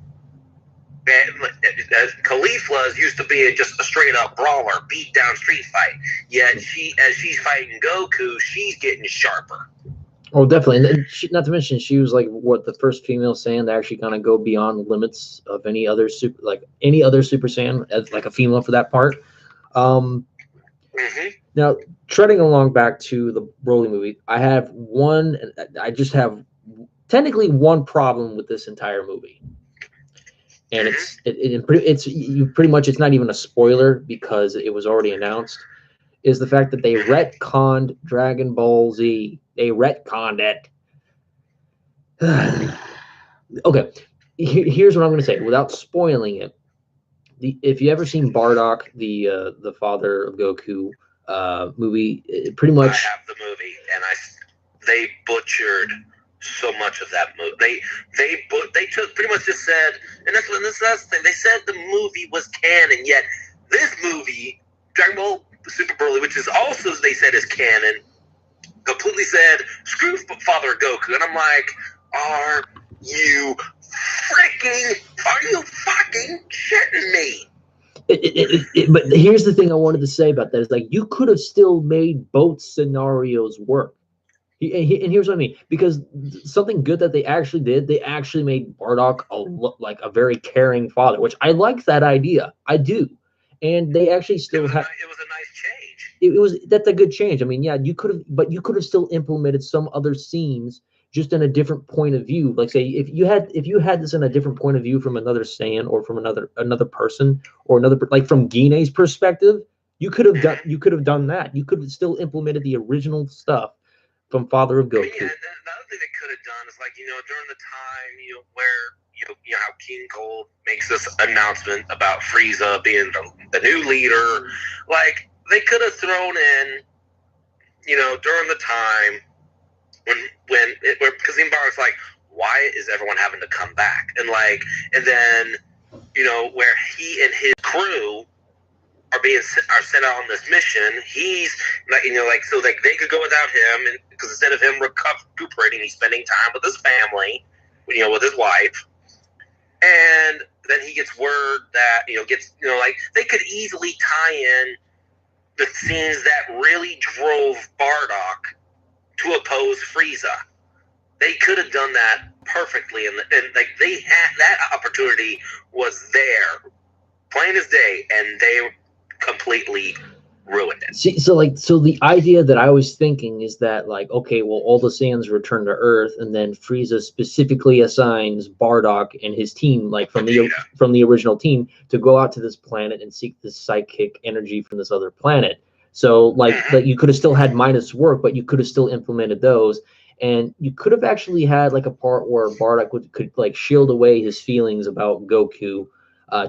Caulifla used to be just a straight up brawler, beat down street fight. Yet as she's fighting Goku, she's getting sharper. Oh, definitely. And not to mention, she was like the first female Saiyan to actually kind of go beyond the limits of any other Super Saiyan, as like a female for that part. Now, treading along back to the Broly movie, I just have technically one problem with this entire movie. And it's not even a spoiler because it was already announced, is the fact that they retconned Dragon Ball Z. They retconned it. Okay, here's what I'm going to say without spoiling it. If you ever seen Bardock, the father of Goku movie, pretty much. I have the movie, and they butchered so much of that movie. They took pretty much just said, and that's the thing. They said the movie was canon, yet this movie, Dragon Ball Super Broly, which is also they said is canon, completely said screw Father Goku, and I'm like, are you fucking shitting me? But here's the thing I wanted to say about that is like you could have still made both scenarios work. And here's what I mean, because something good that they actually did, they actually made Bardock a very caring father, which I like that idea. I do. and they actually still have. It was a nice change. It was that's a good change. I mean, yeah, you could have, but you could have still implemented some other scenes just in a different point of view. Like, say, if you had this in a different point of view from another Saiyan or from another person or like from Guinea's perspective, you could have done that. You could have still implemented the original stuff from Father of Goku. I mean, yeah, another thing they could have done is, like, during the time, where how King Cold makes this announcement about Frieza being the new leader, like, they could have thrown in, during the time when Kazim Bardock's like, why is everyone having to come back? And then, where he and his crew are sent out on this mission. He's so they could go without him, and because instead of him recuperating, he's spending time with his family, with his wife, and then he gets word that they could easily tie in the scenes that really drove Bardock to oppose Frieza. They could have done that perfectly, and they had that opportunity was there, plain as day, and they completely ruined it. See, so the idea that I was thinking is that, like, okay, well, all the Saiyans return to Earth, and then Frieza specifically assigns Bardock and his team, like from the original team, to go out to this planet and seek this psychic energy from this other planet. So, that you could have still had Midas work, but you could have still implemented those, and you could have actually had like a part where Bardock could like shield away his feelings about Goku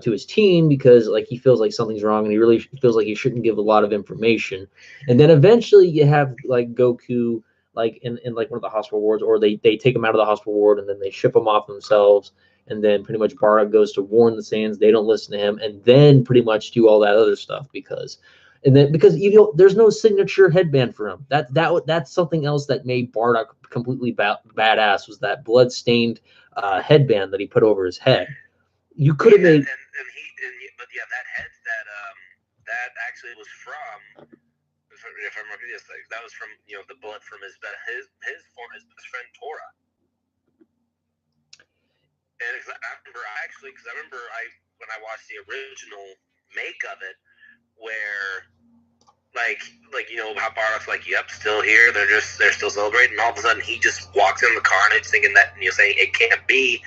to his team, because like he feels like something's wrong and he really feels like he shouldn't give a lot of information. And then eventually you have like Goku like in like one of the hospital wards, or they take him out of the hospital ward and then they ship him off themselves, and then pretty much Bardock goes to warn the Saiyans, they don't listen to him, and then pretty much do all that other stuff because there's no signature headband for him. That's something else that made Bardock completely badass, was that blood-stained headband that he put over his head. You could have made, but yeah, that actually was from, if I remember this, that was from the blood from his best friend Tora. And I remember when I watched the original make of it, where like how Bardock's like, yep, still here, they're still celebrating, and all of a sudden he just walks in the carnage thinking that saying it can't be.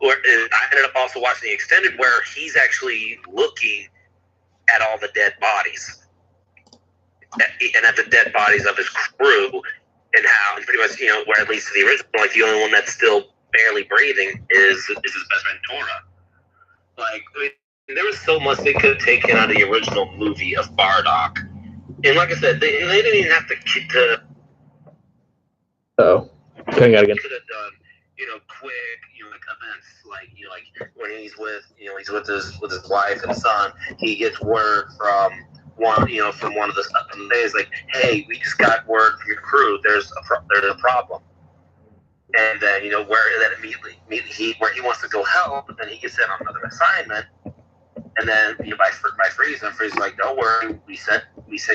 Or I ended up also watching the extended where he's actually looking at all the dead bodies and at the dead bodies of his crew, and pretty much where at least the original, like the only one that's still barely breathing is his best friend Tora. Like, I mean, there was so much they could have taken out of the original movie of Bardock, and like I said, they didn't even have to. Cutting out again. Could have done quick events, like when he's with his wife and son, he gets word from one of the days, like, hey, we just got word from your crew, there's a problem, and then where immediately where he wants to go help, but then he gets sent on another assignment, and then by Frieza's like, don't worry, we sent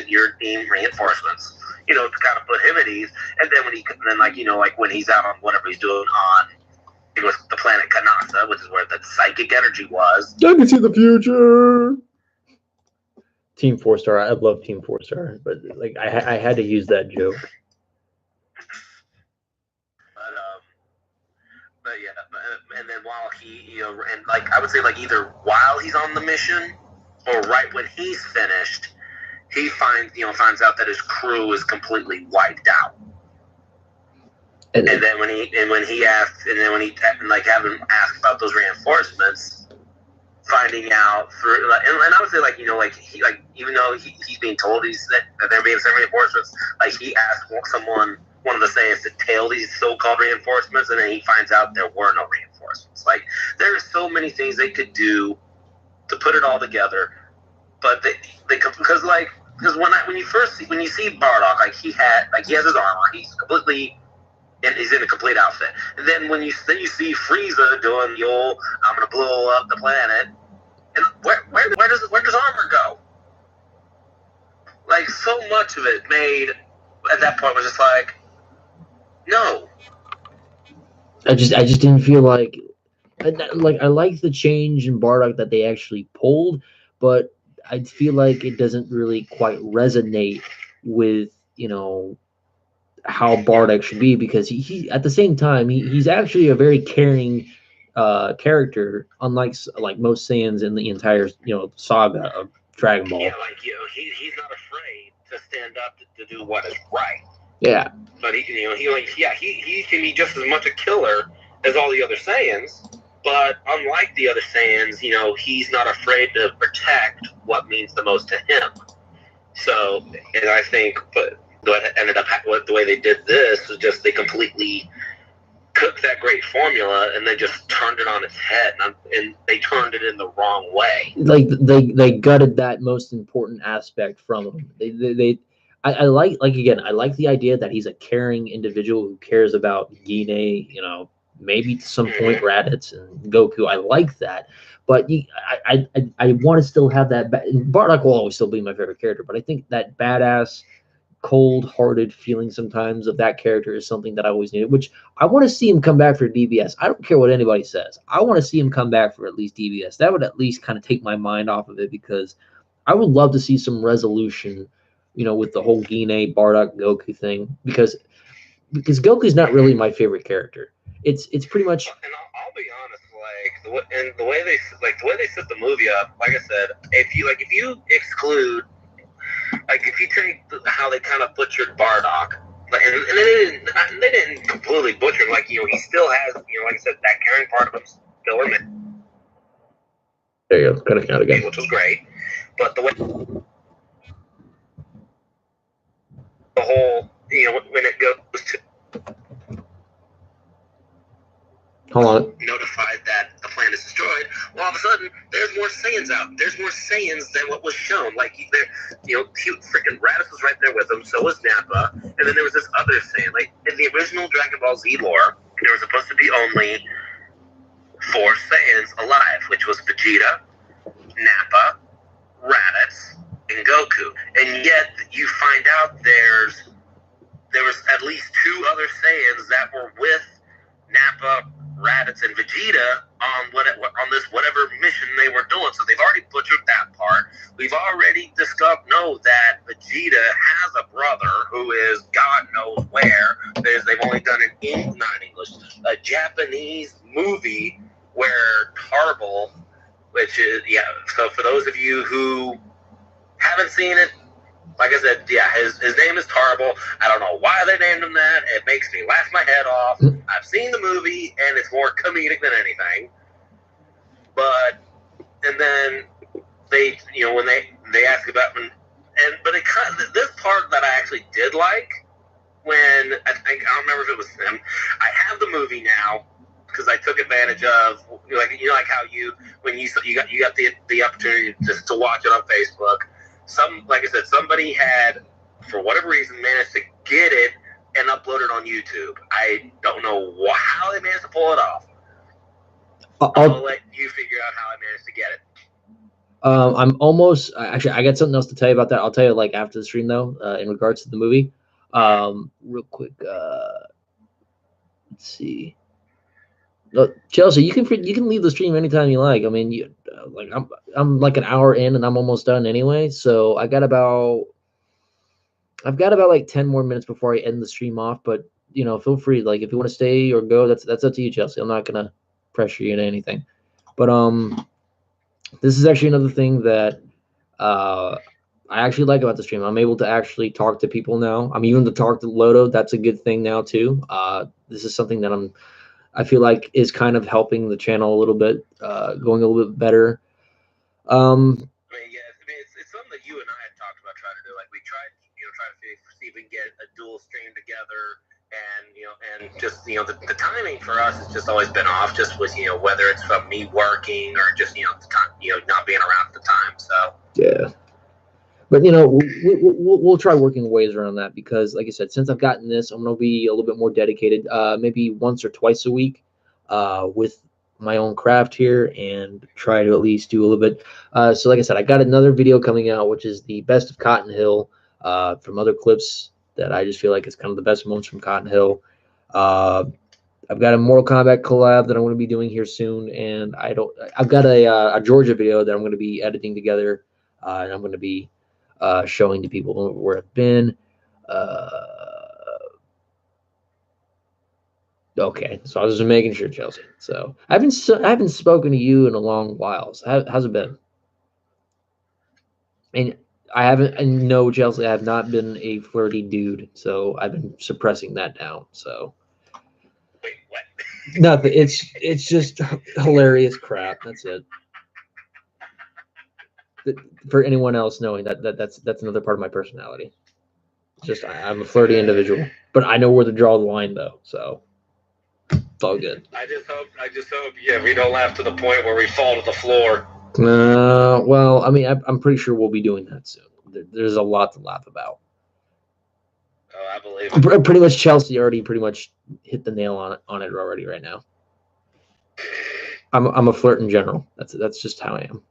your team reinforcements, to kind of put him at ease. And then when he's out on whatever he's doing on, it was the planet Kanasa, which is where the psychic energy was. I can see the future. Team 4-Star. I love Team 4-Star, but like I had to use that joke. But yeah, and then while he, and like I would say, like either while he's on the mission or right when he's finished, he finds out that his crew is completely wiped out. And then when he asked, and then when he have him ask about those reinforcements, finding out through, and I would say he even though he's being told that they're being sent reinforcements, like he asked one of the Saiyans to tail these so-called reinforcements, and then he finds out there were no reinforcements. Like, there are so many things they could do to put it all together, but because when you see Bardock, like he has his armor, he's completely. And he's in a complete outfit. And then when you see Frieza doing the old, I'm gonna blow up the planet, and where does armor go? Like, so much of it made at that point was just like, no. I just didn't feel like I like the change in Bardock that they actually pulled, but I feel like it doesn't really quite resonate with, how Bardock should be, because he at the same time he's actually a very caring character, unlike like most Saiyans in the entire saga of Dragon Ball. Yeah, like he's not afraid to stand up to do what is right. Yeah, but he can be just as much a killer as all the other Saiyans. But unlike the other Saiyans, he's not afraid to protect what means the most to him. So, and I think, but what ended up, the way they did this was just they completely cooked that great formula and they just turned it on its head, and they turned it in the wrong way. Like they gutted that most important aspect from him. I like the idea that he's a caring individual who cares about Gine, maybe to some point Raditz and Goku. I like that, but I want to still have that. Bardock will always still be my favorite character, but I think that badass, cold-hearted feeling sometimes of that character is something that I always needed. Which I want to see him come back for DBS. I don't care what anybody says. I want to see him come back for at least DBS. That would at least kind of take my mind off of it, because I would love to see some resolution, with the whole Gine, Bardock, Goku thing, because Goku's not really my favorite character. It's pretty much. And I'll be honest, the way they set the movie up, like I said, if you exclude, if you take how they kind of butchered Bardock, and they didn't completely butcher him, he still has, like I said, that caring part of him still remains. There you go, cutting out again, which was great, but the way the whole, when it goes to. Hold on. Notified that the planet is destroyed. Well, all of a sudden, there's more Saiyans out. There's more Saiyans than what was shown. Freaking Raditz was right there with him. So was Nappa, and then there was this other Saiyan. In the original Dragon Ball Z lore, there was supposed to be only 4 Saiyans alive, which was Vegeta, Nappa, Raditz, and Goku. And yet, you find out there was at least 2 other Saiyans that were with Nappa, Raditz, and Vegeta on this whatever mission they were doing. So they've already butchered that part. We've already know that Vegeta has a brother who is God knows where. They've only done not English, a Japanese movie where Tarble, which is, so for those of you who haven't seen it, like I said, his name is Tarble. I don't know why they named him that. It makes me laugh my head off. I've seen the movie, and it's more comedic than anything. And then they, when they ask about, this part that I actually did like, when I don't remember if it was them. I have the movie now because I took advantage of, like how when you got the opportunity to watch it on Facebook. Like I said, somebody had, for whatever reason, managed to get it and upload it on YouTube. I don't know how they managed to pull it off. I'll let you figure out how I managed to get it. I'm almost, actually, I got something else to tell you about that. I'll tell you after the stream though, in regards to the movie. Real quick, let's see. Look, Chelsea, you can leave the stream anytime you like. I mean, I'm like an hour in and I'm almost done anyway. So I've got about like 10 more minutes before I end the stream off. But feel free. If you want to stay or go, that's up to you, Chelsea. I'm not gonna pressure you into anything. But this is actually another thing that I actually like about the stream. I'm able to actually talk to people now. I'm even to talk to Lodo. That's a good thing now too. This is something that I feel like is kind of helping the channel a little bit, going a little bit better. It's something that you and I had talked about trying to do. We tried, try to see if we can get a dual stream together, and just the timing for us has just always been off, just with whether it's from me working or just the time, not being around at the time. So yeah. But we'll try working ways around that, because like I said, since I've gotten this, I'm gonna be a little bit more dedicated, maybe once or twice a week, with my own craft here, and try to at least do a little bit. So like I said, I got another video coming out, which is the best of Cotton Hill, from other clips that I just feel like is kind of the best moments from Cotton Hill. I've got a Mortal Kombat collab that I'm going to be doing here soon, and I've got a Georgia video that I'm going to be editing together. and I'm going to be showing to people where I've been. Okay, so I was just making sure, Chelsea. So I haven't spoken to you in a long while. So how's it been? And and no, Chelsea, I have not been a flirty dude, so I've been suppressing that down. So Wait, what? nothing. It's just hilarious crap. That's it. For anyone else knowing that's another part of my personality. It's just I'm a flirty individual, but I know where to draw the line though. So it's all good. I just hope, yeah, we don't laugh to the point where we fall to the floor. Well, I mean, I'm pretty sure we'll be doing that soon. There's a lot to laugh about. Oh, I believe it. Pretty much, Chelsea already pretty much hit the nail on it already right now. I'm a flirt in general. That's just how I am.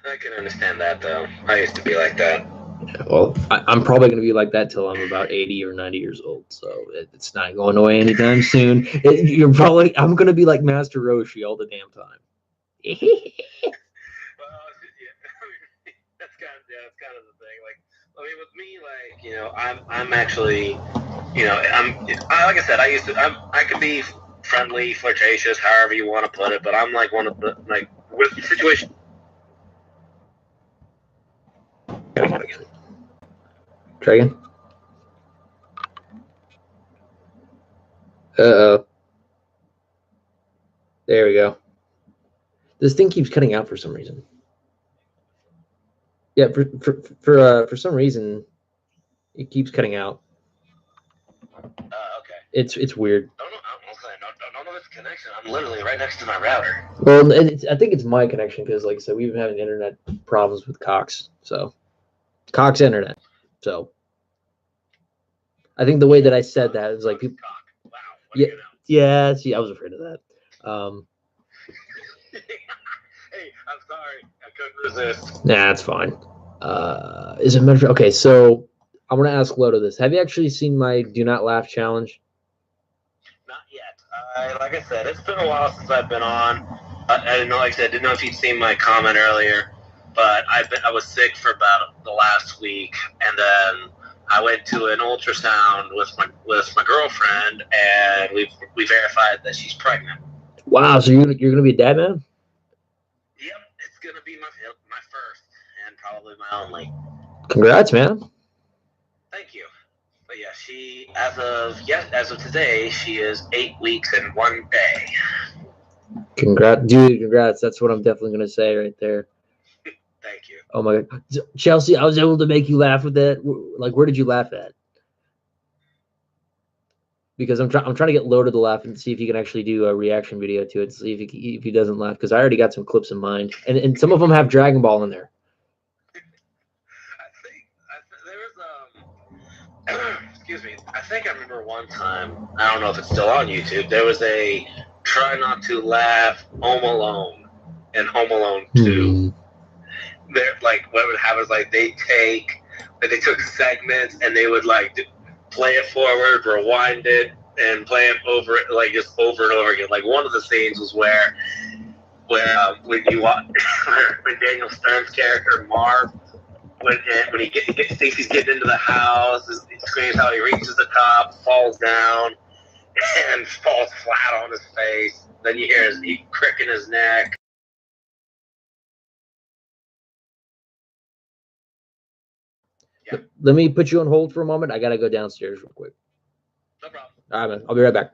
I can understand that though. I used to be like that. Yeah, well, I'm probably going to be like that till I'm about 80 or 90 years old. So it's not going away anytime soon. I'm going to be like Master Roshi all the damn time. Well, yeah, that's kind of the thing. Like, I mean, with me, like, you know, I'm actually, you know, like I said, I can be friendly, flirtatious, however you want to put it, but I'm like one of the, like, with the situation. Try again. Uh-oh. There we go. This thing keeps cutting out for some reason. Yeah, for some reason, it keeps cutting out. Okay. It's weird. I don't know if it's connection. I'm literally right next to my router. Well, I think it's my connection because, like I said, we've been having internet problems with Cox. So, Cox Internet. So, I think the way that I said that is like people. Wow. Yeah. See, I was afraid of that. Hey, I'm sorry. I couldn't resist. Nah, it's fine. Is it meant? Okay, so I'm gonna ask Lodo this. Have you actually seen my Do Not Laugh challenge? Not yet. Like I said, it's been a while since I've been on. I didn't know, like I said, didn't know if you'd seen my comment earlier, but I was sick for about the last week, and then I went to an ultrasound with my girlfriend, and we verified that she's pregnant. Wow, so you're gonna be a dad, man? Yep, it's gonna be my first and probably my only. Congrats, man. Thank you. But yeah, she as of today, she is 8 weeks and 1 day. Congrats, dude. Congrats. That's what I'm definitely gonna say right there. Thank you. Oh my God, Chelsea, I was able to make you laugh with that. Like, where did you laugh at? Because I'm trying to get Loaded to laugh and see if he can actually do a reaction video to it. See if he doesn't laugh, because I already got some clips in mind, and some of them have Dragon Ball in there. There was excuse me. I think I remember one time. I don't know if it's still on YouTube. There was a Try Not to Laugh Home Alone and Home Alone 2. They're like, what would happen is like they took segments and they would like play it forward, rewind it, and play it over it like just over and over again. Like one of the scenes was where when Daniel Stern's character Marv, when he thinks he's getting into the house, he screams how he reaches the top, falls down, and falls flat on his face. Then you hear he cricking his neck. Let me put you on hold for a moment. I gotta go downstairs real quick. No problem. All right, man. I'll be right back.